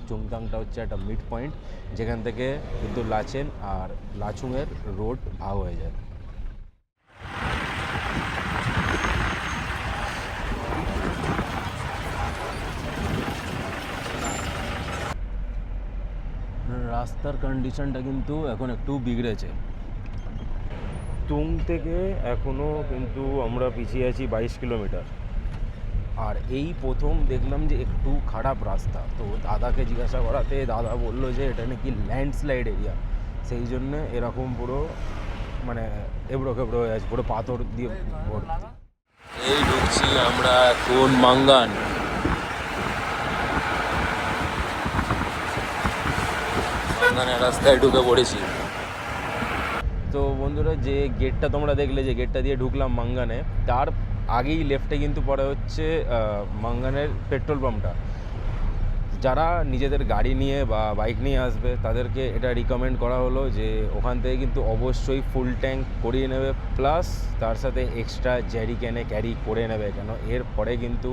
C: চুংথাংটা হচ্ছে একটা মিড পয়েন্ট, যেখান থেকে কিন্তু লাচেন আর লাচুংয়ের রোড ভাগ হয়ে যায়। রাস্তার কন্ডিশনটা কিন্তু এখন একটু বিগড়েছে, তুং থেকে এখনও কিন্তু আমরা পিছিয়ে আছি 22 কিলোমিটার। আর এই প্রথম দেখলাম যে একটু খারাপ রাস্তা, তো দাদাকে জিজ্ঞাসা করাতে দাদা বললো যে এটা নাকি ল্যান্ডস্লাইড এরিয়া, সেই জন্যে এরকম পুরো মানে এবড়ো খেবড়ো হয়ে আছে, পুরো পাথর দিয়ে ভর্তি। এই ঢুকছি আমরা এখন মাঙ্গানের রাস্তায় ঢুকে পড়েছি। তো বন্ধুরা, যে গেটটা তোমরা দেখলে, যে গেটটা দিয়ে ঢুকলাম মাঙ্গানে, তার আগেই লেফটে কিন্তু পড়ে হচ্ছে মাঙ্গানের পেট্রোল পাম্পটা। যারা নিজেদের গাড়ি নিয়ে বা বাইক নিয়ে আসবে তাদেরকে এটা রিকমেন্ড করা হলো যে ওখান থেকে কিন্তু অবশ্যই ফুল ট্যাঙ্ক করিয়ে নেবে, প্লাস তার সাথে এক্সট্রা জ্যারি ক্যানে ক্যারি করে নেবে, কেন এর পরে কিন্তু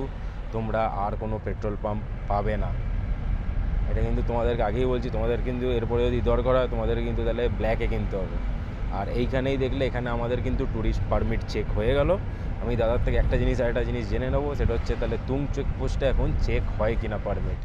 C: তোমরা আর কোনো পেট্রোল পাম্প পাবে না। এটা কিন্তু তোমাদেরকে আগেই বলছি, তোমাদের কিন্তু এরপরে যদি দরকার হয় তোমাদের কিন্তু তাহলে ব্ল্যাকে কিনতে হবে। আর এইখানেই দেখলে এখানে আমাদের কিন্তু ট্যুরিস্ট পারমিট চেক হয়ে গেল। আমি দাদার থেকে একটা জিনিস জেনে নেবো, সেটা হচ্ছে তাহলে তুং চেকপোস্টে এখন চেক হয় কিনা পারমিট।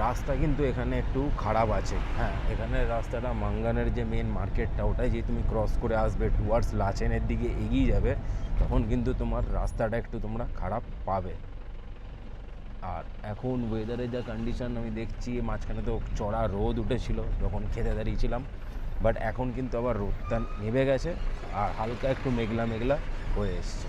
C: রাস্তা কিন্তু এখানে একটু খারাপ আছে, হ্যাঁ। এখানে রাস্তাটা মাঙ্গানের যে মেন মার্কেটটা, ওটাই যে তুমি ক্রস করে আসবে টুয়ার্ডস লাচেনের দিকে এগিয়ে যাবে, তখন কিন্তু তোমার রাস্তাটা একটু তোমরা খারাপ পাবে। আর এখন ওয়েদারের যা কন্ডিশন আমি দেখছি, মাঝখানে তো চড়া রোদ উঠেছিল যখন খেতে দাঁড়িয়েছিলাম, বাট এখন কিন্তু আবার রোদটা নেমে গেছে আর হালকা একটু মেঘলা মেঘলা হয়ে এসছে।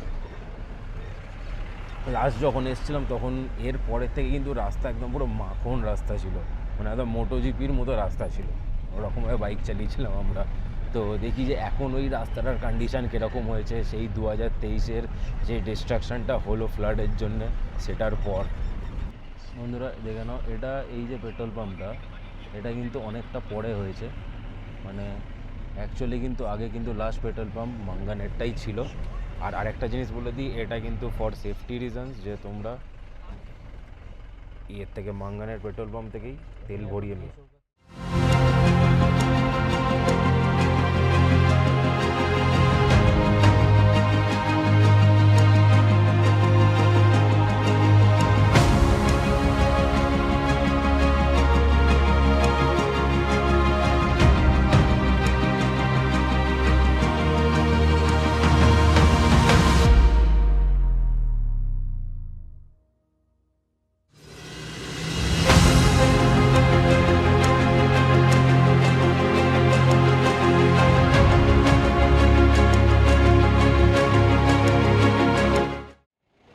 C: লাস্ট যখন এসেছিলাম তখন এর পরের থেকে কিন্তু রাস্তা একদম পুরো মাখন রাস্তা ছিল, মানে একদম মোটোজিপির মতো রাস্তা ছিল, ওরকমভাবে বাইক চালিয়েছিলাম আমরা। তো দেখি যে এখন ওই রাস্তাটার কন্ডিশান কীরকম হয়েছে সেই 2023-এর যে ডিস্ট্রাকশানটা হলো ফ্লাডের জন্যে সেটার পর। বন্ধুরা দেখে নাও, এটা এই যে পেট্রোল পাম্পটা, এটা কিন্তু অনেকটা পরে হয়েছে, মানে অ্যাকচুয়ালি কিন্তু আগে কিন্তু লাস্ট পেট্রোল পাম্প মাঙ্গানেরটাই ছিল। আর আরেকটা জিনিস বলে দিই, এটা কিন্তু ফর সেফটি রিজনস, যে তোমরা এর থেকে মাঙ্গানের পেট্রোল পাম্প থেকেই তেল ভরিয়ে নিও।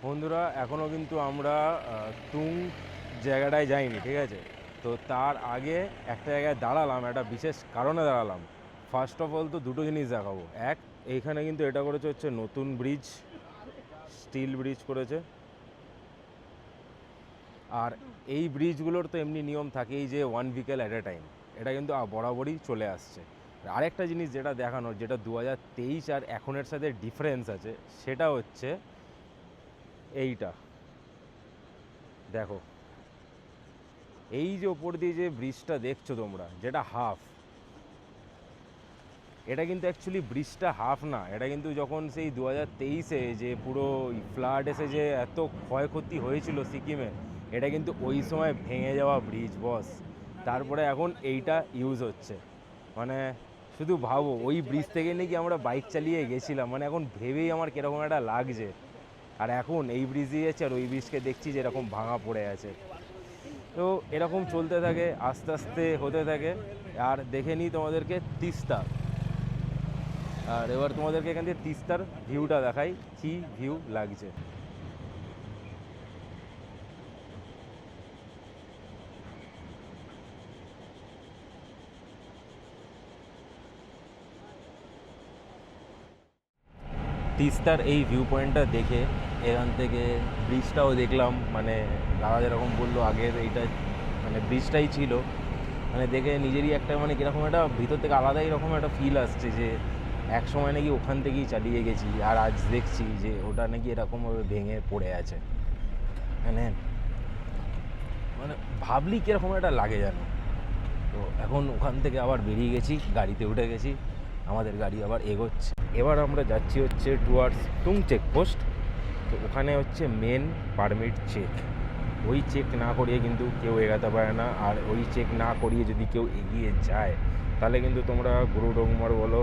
C: বন্ধুরা এখনও কিন্তু আমরা তুং জায়গাটায় যাইনি, ঠিক আছে? তো তার আগে একটা জায়গায় দাঁড়ালাম, একটা বিশেষ কারণে দাঁড়ালাম। ফার্স্ট অফ অল তো দুটো জিনিস দেখাবো। এক, এইখানে কিন্তু এটা করেছে হচ্ছে নতুন ব্রিজ, স্টিল ব্রিজ করেছে। আর এই ব্রিজগুলোর তো এমনি নিয়ম থাকেই যে 1 vehicle at a time, এটা কিন্তু বরাবরই চলে আসছে। আরেকটা জিনিস যেটা দেখানোর, যেটা 2023 আর এখনের সাথে ডিফারেন্স আছে, সেটা হচ্ছে এইটা দেখো। এই যে ওপর দিয়ে যে ব্রিজটা দেখছো তোমরা, যেটা হাফ, এটা কিন্তু অ্যাকচুয়ালি ব্রিজটা হাফ না। এটা কিন্তু যখন সেই 2023-এ যে পুরো ফ্লাড এসে যে এত ক্ষয়ক্ষতি হয়েছিল সিকিমে, এটা কিন্তু ওই সময় ভেঙে যাওয়া ব্রিজ বস। তারপরে এখন এইটা ইউজ হচ্ছে, মানে শুধু ভাবো ওই ব্রিজ থেকে নাকি আমরা বাইক চালিয়ে গেছিলাম, মানে এখন ভেবেই আমার কীরকম একটা লাগছে। আর এখন এই ব্রিজ দিয়ে যাচ্ছে আর ওই ব্রিজকে দেখছি যে এরকম ভাঙা পড়ে আছে। তো এরকম চলতে থাকে, আস্তে আস্তে হতে থাকে। আর দেখে নিই তোমাদেরকে তিস্তা। আর এবার তোমাদেরকে এখান থেকে তিস্তার ভিউটা দেখাই, কী ভিউ লাগছে। তিস্তার এই ভিউ পয়েন্টটা দেখে এখান থেকে ব্রিজটাও দেখলাম, মানে দাদা যেরকম বললো আগের এইটা মানে ব্রিজটাই ছিল, মানে দেখে নিজেরই একটা মানে কীরকম একটা ভিতর থেকে আলাদাই রকম একটা ফিল আসছে যে এক সময় নাকি ওখান থেকেই চালিয়ে গেছি, আর আজ দেখছি যে ওটা নাকি এরকমভাবে ভেঙে পড়ে আছে। মানে মানে ভাবলি কীরকম একটা লাগে জানো। তো এখন ওখান থেকে আবার বেরিয়ে গেছি, গাড়িতে উঠে গেছি, আমাদের গাড়ি আবার এগোচ্ছে। এবার আমরা যাচ্ছি হচ্ছে টুয়ার্ডস তুং চেকপোস্ট। তো ওখানে হচ্ছে মেন পারমিট চেক, ওই চেক না করিয়ে কিন্তু কেউ এগাতে পারে না। আর ওই চেক না করিয়ে যদি কেউ এগিয়ে যায় তাহলে কিন্তু তোমরা গুরুডোংমার বলো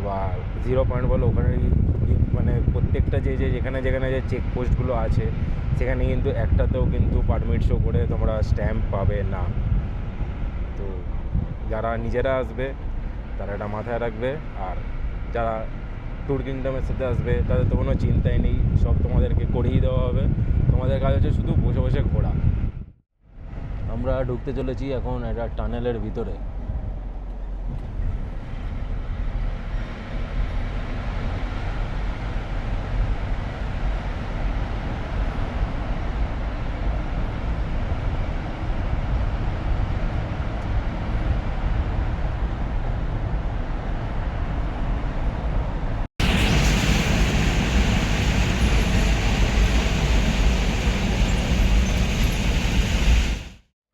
C: বা 0 পয়েন্ট বলো, ওখানে মানে প্রত্যেকটা যেখানে যেখানে যে চেকপোস্টগুলো আছে সেখানে কিন্তু একটাতেও কিন্তু পারমিট শো করে তোমরা স্ট্যাম্প পাবে না। তো যারা নিজেরা আসবে তারা এটা মাথায় রাখবে, আর যারা ট্যুর কিংডমের সাথে আসবে তাদের তো কোনো চিন্তাই নেই, সব তোমাদেরকে করেই দেওয়া হবে। তোমাদের কাজ হচ্ছে শুধু বসে বসে ঘোরা। আমরা ঢুকতে চলেছি এখন একটা টানেলের ভিতরে।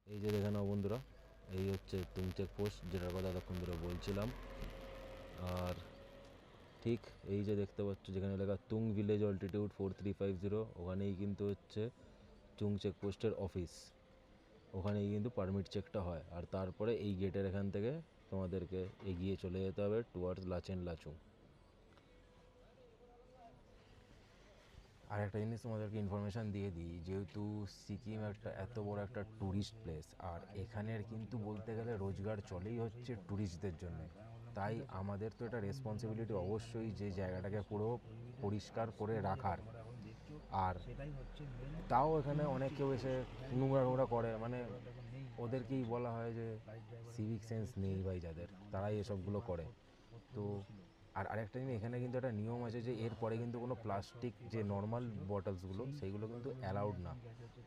C: এই যে দেখে নাও বন্ধুরা, এই হচ্ছে তুং চেকপোস্ট, যেটার কথা এতক্ষণ ধরে বলছিলাম। আর ঠিক এই যে দেখতে পাচ্ছ যেখানে লেখা তুং ভিলেজ অল্টিটিউড 4350, ওখানেই কিন্তু হচ্ছে তুং চেকপোস্টের অফিস, ওখানেই কিন্তু পারমিট চেকটা হয়। আর তারপরে এই গেটের এখান থেকে তোমাদেরকে এগিয়ে চলে যেতে হবে টুয়ার্ডস লাচেন লাচুং। আর একটা জিনিস তোমাদেরকে ইনফরমেশান দিয়ে দিই, যেহেতু সিকিম একটা এত বড় একটা ট্যুরিস্ট প্লেস, আর এখানের কিন্তু বলতে গেলে রোজগার চলেই হচ্ছে ট্যুরিস্টদের জন্য, তাই আমাদের তো এটা রেসপন্সিবিলিটি অবশ্যই যে জায়গাটাকে পুরো পরিষ্কার করে রাখার। আর তাও এখানে অনেক কেউ এসে নোংরা নোংরা করে, মানে ওদেরকেই বলা হয় যে সিভিক সেন্স নেই ভাই যাদের, তারাই এসবগুলো করে। তো আর আরেকটা জিনিস, এখানে কিন্তু একটা নিয়ম আছে যে এরপরে কিন্তু কোনো প্লাস্টিক যে নর্মাল বটলসগুলো সেইগুলো কিন্তু অ্যালাউড না।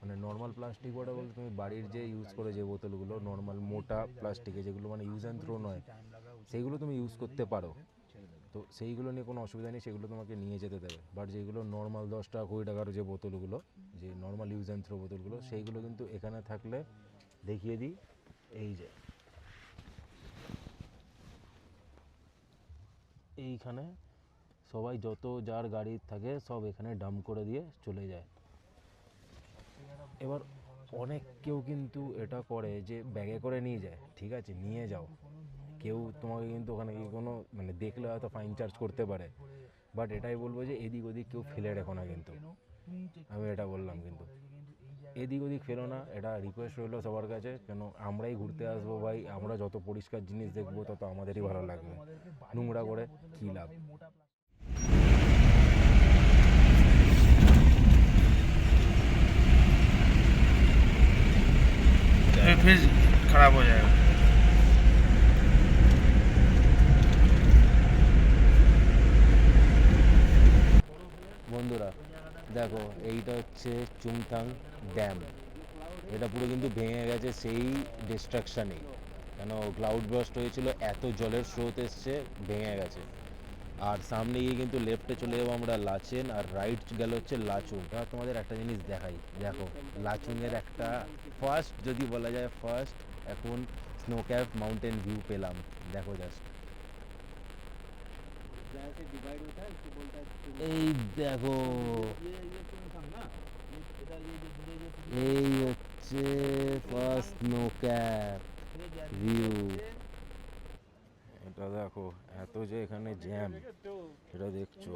C: মানে নর্মাল প্লাস্টিক বটল বলতে তুমি বাড়ির যে ইউজ করে যে বোতলগুলো নর্মাল মোটা প্লাস্টিকে, যেগুলো মানে ইউজ অ্যান্ড থ্রো নয়, সেইগুলো তুমি ইউজ করতে পারো। তো সেইগুলো নিয়ে কোনো অসুবিধা নেই, সেগুলো তোমাকে নিয়ে যেতে দেবে। বাট যেগুলো নর্মাল 10 টাকা 20 টাকার যে বোতলগুলো, যে নর্মাল ইউজ অ্যান্ড থ্রো বোতলগুলো, সেইগুলো কিন্তু এখানে থাকলে দেখিয়ে দিই, এই যে এইখানে সবাই যত যার গাড়ি থাকে সব এখানে ডাম্প করে দিয়ে চলে যায়। এবার অনেক কেউ কিন্তু এটা করে যে ব্যাগে করে নিয়ে যায়, ঠিক আছে নিয়ে যাও, কেউ তোমাকে কিন্তু ওখানে গিয়ে কোনো মানে দেখলে হয়তো ফাইন চার্জ করতে পারে। বাট এটাই বলবো যে এদিক ওদিক কেউ ফেলে রেখো না, কিন্তু আমি এটা বললাম কিন্তু এদিক ওদিক ফেলো না, এটা রিকোয়েস্ট রইলো সবার কাছে। কেন আমরাই ঘুরতে আসবো ভাই, আমরা যত পরিষ্কার জিনিস দেখবো তত আমাদেরই ভালো লাগবে, নোংরা করে কী লাভ।
B: फिर खराब हो जाएगा।
C: বন্ধুরা দেখো, এইটা হচ্ছে চুংথাং ড্যাম। এটা পুরো কিন্তু ভেঙে গেছে সেই ডিস্ট্রাকশানেই, কেন ক্লাউড বাস্ট হয়েছিল, এত জলের স্রোত এসছে, ভেঙে গেছে। আর সামনে গিয়ে কিন্তু লেফটে চলে যাবো আমরা লাচেন, আর রাইট গেল হচ্ছে লাচুং। এবার তোমাদের একটা জিনিস দেখাই, দেখো লাচুংয়ের একটা ফার্স্ট, যদি বলা যায় ফার্স্ট এখন স্নো ক্যাপ মাউন্টেন ভিউ পেলাম, দেখো জাস্ট এই দেখো, এই হচ্ছে ফার্স্ট স্নো ক্যাপ ভিউ। এটা দেখো, এত যে এখানে জ্যাম, এটা দেখছো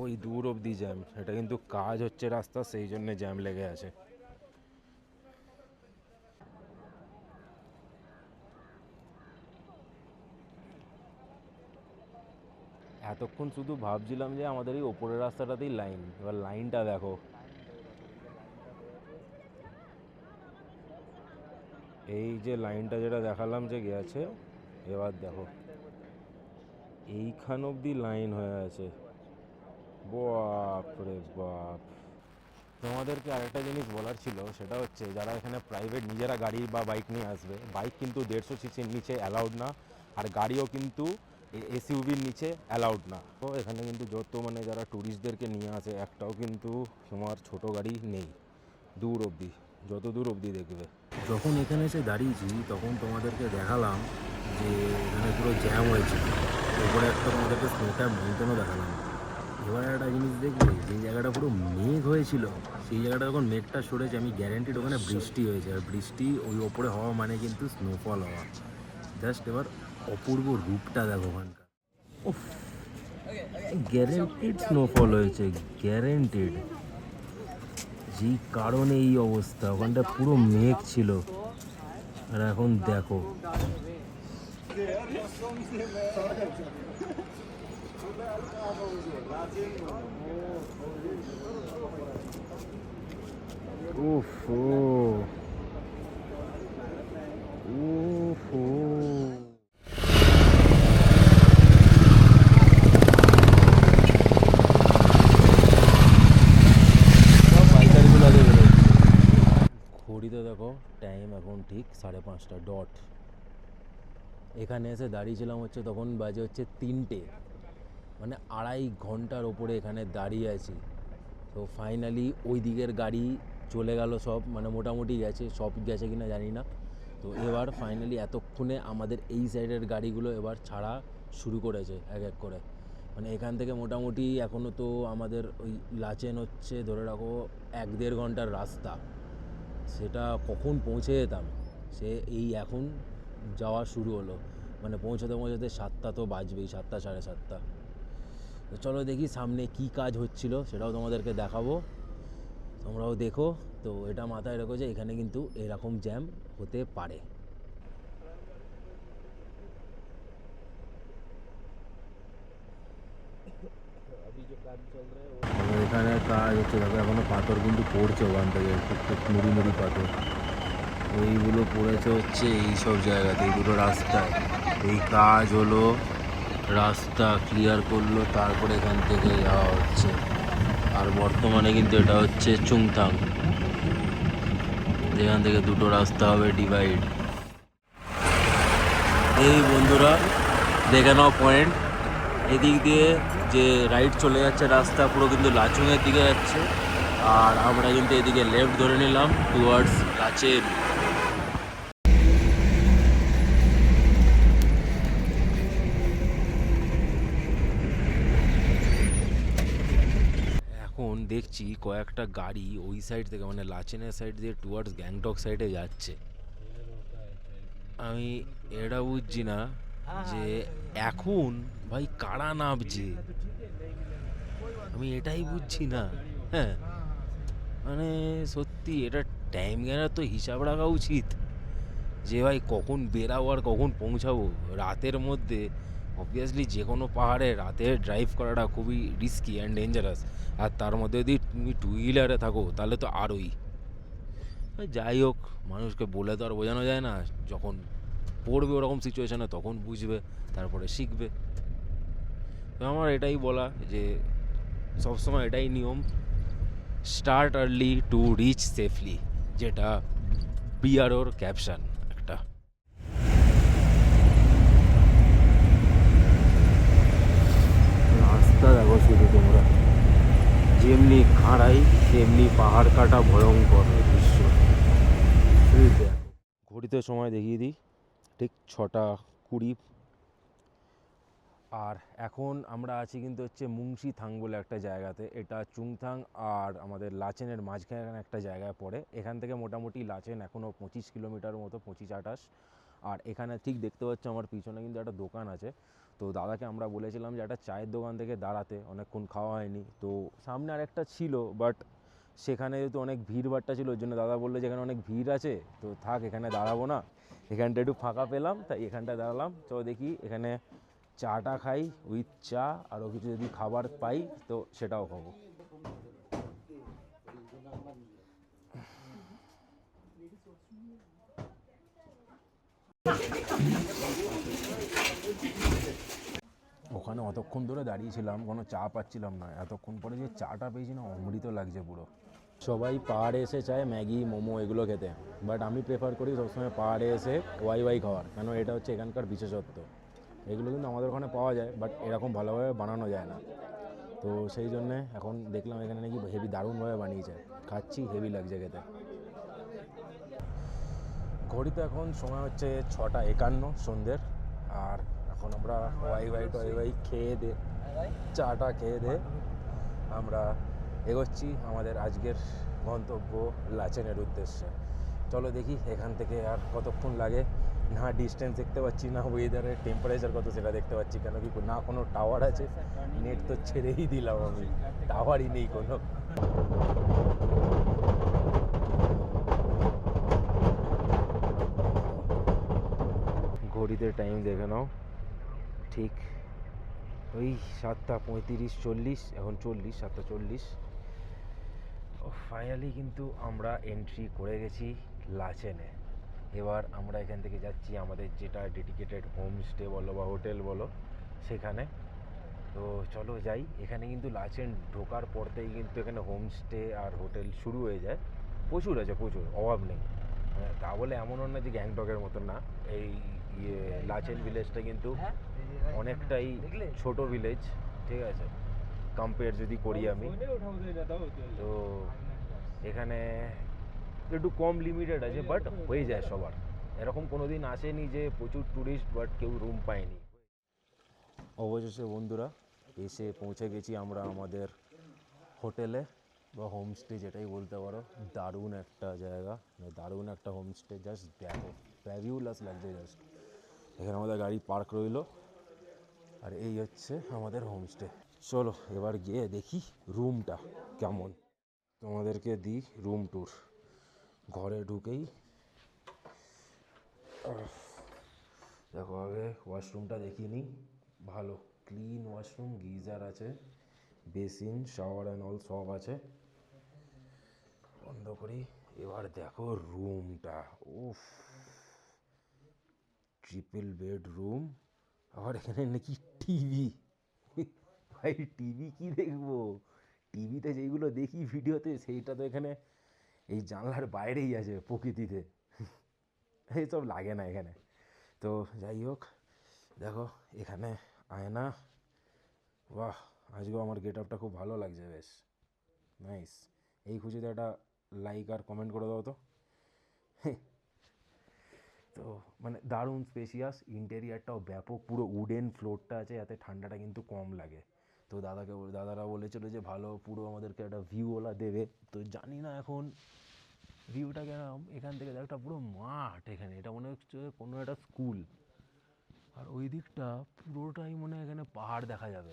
C: ওই দূর অবধি জ্যাম, এটা কিন্তু কাজ হচ্ছে রাস্তা, সেই জন্য জ্যাম লেগে আছে। এতক্ষণ শুধু ভাবছিলাম যে আমাদের এই ওপরের রাস্তাটাতেই লাইন, এবার লাইনটা দেখো, এই যে লাইনটা যেটা দেখালাম যে গেছে, এবার দেখো এইখান অবধি লাইন হয়ে আছে, বাপ রে বাপ। তোমাদেরকে আরেকটা জিনিস বলার ছিল, সেটা হচ্ছে যারা এখানে প্রাইভেট নিজেরা গাড়ি বা বাইক নিয়ে আসবে, বাইক কিন্তু 150 সিসির নিচে অ্যালাউড না, আর গাড়িও কিন্তু এসইউভির নিচে অ্যালাউড না। তো এখানে কিন্তু যত মানে যারা ট্যুরিস্টদেরকে নিয়ে আসে, একটাও কিন্তু তোমার ছোট গাড়ি নেই দূর অবধি, যত দূর অবধি দেখবে। যখন এখানে এসে দাঁড়িয়েছি তখন তোমাদেরকে দেখালাম যে এখানে পুরো জ্যাম হয়েছে, এরপরে একটা তোমাদেরকে স্নোটা মাউন্টেনও দেখালাম। এবার একটা জিনিস দেখবে, যে জায়গাটা পুরো মেঘ হয়েছিল, সেই জায়গাটা যখন মেঘটা সরেছে, আমি গ্যারেন্টিড ওখানে বৃষ্টি হয়েছে, আর বৃষ্টি ওই ওপরে হওয়া মানে কিন্তু স্নোফল হওয়া। জাস্ট এবার অপূর্ব রূপটা দেখো ওখানকার, গ্যারেন্টিড স্নোফল হয়েছে, গ্যারেন্টিড। যেই কারণে এই অবস্থা, ওখানটা পুরো মেঘ ছিল, আর এখন দেখো উফ উফ। ঘড়িতে দেখো টাইম এখন ঠিক 5:30 ডট। এখানে এসে দাঁড়িয়েছিলাম হচ্ছে তখন বাজে হচ্ছে 3টে, মানে 2.5 ঘন্টার ওপরে এখানে দাঁড়িয়ে আছি। তো ফাইনালি ওই দিকের গাড়ি চলে গেল সব, মানে মোটামুটি গেছে, সব গেছে কিনা জানি না। তো এবার ফাইনালি এতক্ষণে আমাদের এই সাইডের গাড়িগুলো এবার ছাড়া শুরু করেছে এক এক করে। মানে এখান থেকে মোটামুটি এখনও তো আমাদের ওই লাচেন হচ্ছে ধরে রাখো 1-1.5 ঘন্টার রাস্তা, সেটা কখন পৌঁছে যেতাম, সে এই এখন যাওয়া শুরু হলো, মানে পৌঁছাতে পৌঁছাতে 7টা তো বাজবেই, 7টা 7:30। তো চলো দেখি সামনে কি কাজ হচ্ছিল, সেটাও তোমাদেরকে দেখাবো, তোমরাও দেখো। তো এটা মাথায় রেখো যে এখানে কিন্তু এরকম জ্যাম হতে পারে। अभी এখানে কাজ হচ্ছে, দেখো এখনো পাথর কিন্তু পড়ছে ওখান থেকে, টুকটুক নুড়ি নুড়ি পাথর এইগুলো পড়েছে হচ্ছে এই সব জায়গাতে, এই দুটো রাস্তায়। এই কাজ হলো, রাস্তা ক্লিয়ার করলো, তারপরে এখান থেকে যাওয়া হচ্ছে। আর বর্তমানে কিন্তু এটা হচ্ছে চুংথাং, যেখান থেকে দুটো রাস্তা হবে ডিভাইড। এই বন্ধুরা দেখে নাও পয়েন্ট, এদিক দিয়ে যে রাইট চলে যাচ্ছে রাস্তা পুরো কিন্তু লাচুংয়ের দিকে যাচ্ছে, আর আমরা কিন্তু এদিকে লেফট ধরে নিলাম টুয়ার্ডস লাচেন। এখন দেখছি কয়েকটা গাড়ি ওই সাইড থেকে, মানে লাচেনের সাইড দিয়ে টুয়ার্ডস গ্যাংটক সাইডে যাচ্ছে। আমি এটা বুঝছি না যে এখন ভাই কারা নামছে, আমি এটাই বুঝছি না। হ্যাঁ, মানে সত্যি এটা টাইম জ্ঞানের তো হিসাব রাখা উচিত যে ভাই কখন বেরাবো আর কখন পৌঁছাবো। রাতের মধ্যে অবভিয়াসলি যে কোনো পাহাড়ে রাতে ড্রাইভ করাটা খুবই রিস্কি অ্যান্ড ডেঞ্জারাস, আর তার মধ্যে যদি তুমি টু হুইলারে থাকো তাহলে তো আরোই। যাই হোক, মানুষকে বলে তো আর বোঝানো যায় না, যখন পড়বে ওরকম সিচুয়েশানে তখন বুঝবে, তারপরে শিখবে। তো আমার এটাই বলা যে সবসময় এটাই নিয়ম, start early to reach safely, যেটা বিআরওর ক্যাপশন একটা। রাস্তা দেখো শুধু তোমরা, যেমনি খাড়াই তেমনি পাহাড় কাটা ভয়ঙ্কর দৃশ্য। ঘড়িতে সময় দেখিয়ে দিই, ঠিক 6:20। আর এখন আমরা আছি কিন্তু হচ্ছে মুংশি থাং বলে একটা জায়গাতে, এটা চুংথাং আর আমাদের লাচেনের মাঝখানে একটা জায়গায় পড়ে। এখান থেকে মোটামুটি লাচেন এখনও 25 কিলোমিটার মতো, 25-28। আর এখানে ঠিক দেখতে পাচ্ছ আমার পিছনে কিন্তু একটা দোকান আছে। তো দাদাকে আমরা বলেছিলাম যে একটা চায়ের দোকান থেকে দাঁড়াতে, অনেকক্ষণ খাওয়া হয়নি। তো সামনে আরেকটা ছিল, বাট সেখানে যেহেতু অনেক ভিড়ভাট্টা ছিল, ওই জন্য দাদা বললো যে এখানে অনেক ভিড় আছে, তো থাক এখানে দাঁড়াবো না। এখানটা একটু ফাঁকা পেলাম তাই এখানটায় দাঁড়ালাম। চলো দেখি এখানে চাটা খাই, উইথ চা, আরও কিছু যদি খাবার পাই তো সেটাও খাবো। ওখানে অতক্ষণ ধরে দাঁড়িয়েছিলাম, কোনো চা পাচ্ছিলাম না, এতক্ষণ পরে যে চাটা পেয়েছি না, অমৃত লাগছে পুরো। সবাই পাহাড়ে এসে চায় ম্যাগি মোমো এগুলো খেতে, বাট আমি প্রেফার করি সবসময় পাহাড়ে এসে ওয়াই ওয়াই খাওয়ার, কেন এটা হচ্ছে এখানকার বিশেষত্ব। এগুলো কিন্তু আমাদের ওখানে পাওয়া যায়, বাট এরকম ভালোভাবে বানানো যায় না। তো সেই জন্যে এখন দেখলাম এখানে নাকি হেভি দারুণভাবে বানিয়েছে, খাচ্ছি, হেভি লাগছে খেতে। ঘড়িতে এখন সময় হচ্ছে 6:51 সন্ধ্যের। আর এখন আমরা ওয়াই ওয়াই খেয়ে দে, চাটা খেয়ে দে আমরা এগোচ্ছি আমাদের আজকের গন্তব্য লাচেনের উদ্দেশ্যে। চলো দেখি এখান থেকে আর কতক্ষণ লাগে। না ডিস্টেন্স দেখতে পাচ্ছি, না ওয়েদারের টেম্পারেচার কত সেটা দেখতে পাচ্ছি, কেন কি না কোনো টাওয়ার আছে, নেট তো ছেড়েই দিলাম আমি, টাওয়ারই নেই কোনো। ঘড়িতে টাইম দেখে নাও, ঠিক ওই 7:35-40, এখন 40, 7:40। ফাইনালি কিন্তু আমরা এন্ট্রি করে গেছি লাচেনে। এবার আমরা এখান থেকে যাচ্ছি আমাদের যেটা ডেডিকেটেড হোমস্টে বলো বা হোটেল বলো সেখানে। তো চলো যাই। এখানে কিন্তু লাচেন ঢোকার পরতেই কিন্তু এখানে হোমস্টে আর হোটেল শুরু হয়ে যায়, প্রচুর আছে, প্রচুর, অভাব নেই। তা বলে এমনও না যে গ্যাংটকের মতন না, এই লাচেন ভিলেজটা কিন্তু অনেকটাই ছোট ভিলেজ, ঠিক আছে, কম্পেয়ার যদি করি আমি। তো এখানে একটু কম লিমিটেড আছে, বাট হয়ে যায় সবার। এরকম কোনো দিন আসেনি যে প্রচুর ট্যুরিস্ট বাট কেউ রুম পায়নি। অবশেষে বন্ধুরা এসে পৌঁছে গেছি আমরা আমাদের হোটেলে বা হোমস্টে, যেটাই বলতে পারো। দারুণ একটা জায়গা, দারুণ একটা হোমস্টে, জাস্ট দেখো, ফ্যাবিউলাস লাগছে জাস্ট। এখানে আমাদের গাড়ি পার্ক রইলো, আর এই হচ্ছে আমাদের হোমস্টে। চলো এবার গিয়ে দেখি রুমটা কেমন, তোমাদেরকে দিই রুম ট্যুর। ঘরে ঢুকেই দেখো, আগে ওয়াশরুমটা দেখিয়ে নিই। ভালো ক্লিন ওয়াশরুম, গিজার আছে, বেসিন, শাওয়ার অ্যান্ড অল সব আছে। বন্ধ করি। এবার দেখো রুমটা, উফ, ট্রিপল বেড রুম। আবার এখানে নাকি টিভি। ভাই টিভি কি দেখবো, টিভিতে যেইগুলো দেখি ভিডিওতে সেইটা তো এখানে এই জানলার বাইরেই আছে প্রকৃতিতে। এইসব লাগে না এখানে। তো যাই হোক, দেখো এখানে আয়না। বাহ, আজকেও আমার গেট আপটা খুব ভালো লাগছে, বেশ নাইস। এই খুশিতে একটা লাইক আর কমেন্ট করে দাও তো। তো মানে দারুণ স্পেশিয়াস, ইন্টেরিয়ারটাও ব্যাপক, পুরো উডেন ফ্লোরটা আছে, যাতে ঠান্ডাটা কিন্তু কম লাগে। তো দাদারা বলেছিল যে ভালো পুরো আমাদেরকে একটা ভিউওয়ালা দেবে। তো জানি না এখন ভিউটা কেরম। এখান থেকে একটা পুরো মাঠ, এখানে এটা মনে হচ্ছে কোনো একটা স্কুল। আর ওই দিকটা পুরোটাই মনে হয় এখানে পাহাড় দেখা যাবে।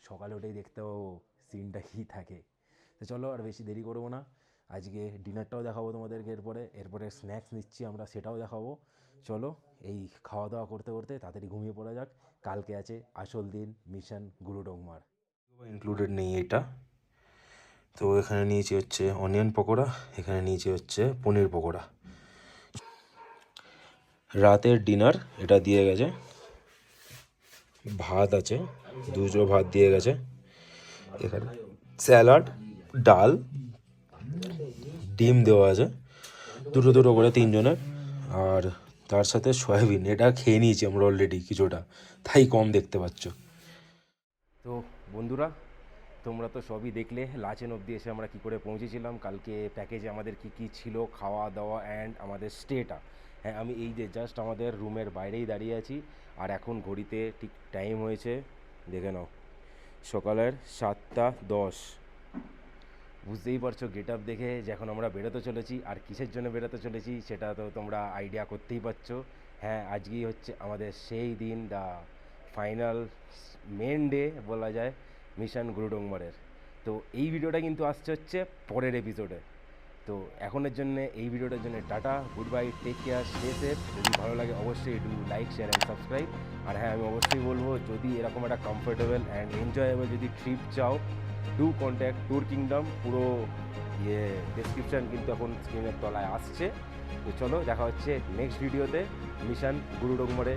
C: সকালে ওটাই দেখতে পাবো সিনটা কী থাকে। তো চলো আর বেশি দেরি করবো না, আজকে ডিনারটাও দেখাবো তোমাদেরকে। এরপরে স্ন্যাক্স নিচ্ছি আমরা, সেটাও দেখাবো। চলো এই খাওয়া দাওয়া করতে করতে তাড়াতাড়ি ঘুমিয়ে পড়া যাক। কালকে আছে আসল দিন, মিশন গুরুডংমার। ইনক্লুডেড নেই এটা। তো এখানে নিয়েছি হচ্ছে অনিয়ন পকোড়া, এখানে নিয়েছি হচ্ছে পনির পকোড়া। রাতের ডিনার এটা দিয়ে গেছে, ভাত আছে, দুটো ভাত দিয়ে গেছে, এখানে স্যালাড, ডাল, ডিম দেওয়া আছে দুটো দুটো করে তিনজনের, আর তার সাথে সয়াবিন। এটা খেয়ে নিয়েছি আমরা অলরেডি কিছুটা, তাই কম দেখতে পাচ্ছ। তো বন্ধুরা, তোমরা তো সবই দেখলে লাচেন অবধি এসে আমরা কী করে পৌঁছেছিলাম। কালকে প্যাকেজে আমাদের কী কী ছিল, খাওয়া দাওয়া অ্যান্ড আমাদের স্টেটা। হ্যাঁ, আমি এই যে জাস্ট আমাদের রুমের বাইরেই দাঁড়িয়ে আছি, আর এখন ঘড়িতে ঠিক টাইম হয়েছে, দেখে নাও, সকালের 7:10। বুঝতেই পারছো গেট আপ দেখে যে এখন আমরা বেরোতে চলেছি। আর কিসের জন্য বেরোতে চলেছি সেটা তো তোমরা আইডিয়া করতেই পারছো। হ্যাঁ, আজকেই হচ্ছে আমাদের সেই দিন, দ্য ফাইনাল মেন ডে বলা যায় মিশন গুরুডংমারের। তো এই ভিডিওটা কিন্তু আসছে হচ্ছে পরের এপিসোডে। তো এখনের জন্য এই ভিডিওটার জন্য tata, good bye, take care, stay safe. যদি ভালো লাগে অবশ্যই do like, share and subscribe. আর হ্যাঁ, আমি অবশ্যই বলবো, যদি এরকম একটা কমফোর্টেবল অ্যান্ড এনজয়েবল যদি ট্রিপ চাও, ডু কন্ট্যাক্ট ট্যুর কিংডম। পুরো ডেসক্রিপশান কিন্তু এখন স্ক্রিনের তলায় আসছে। তো চলো দেখা হচ্ছে নেক্সট ভিডিওতে মিশন গুরুডংমারে।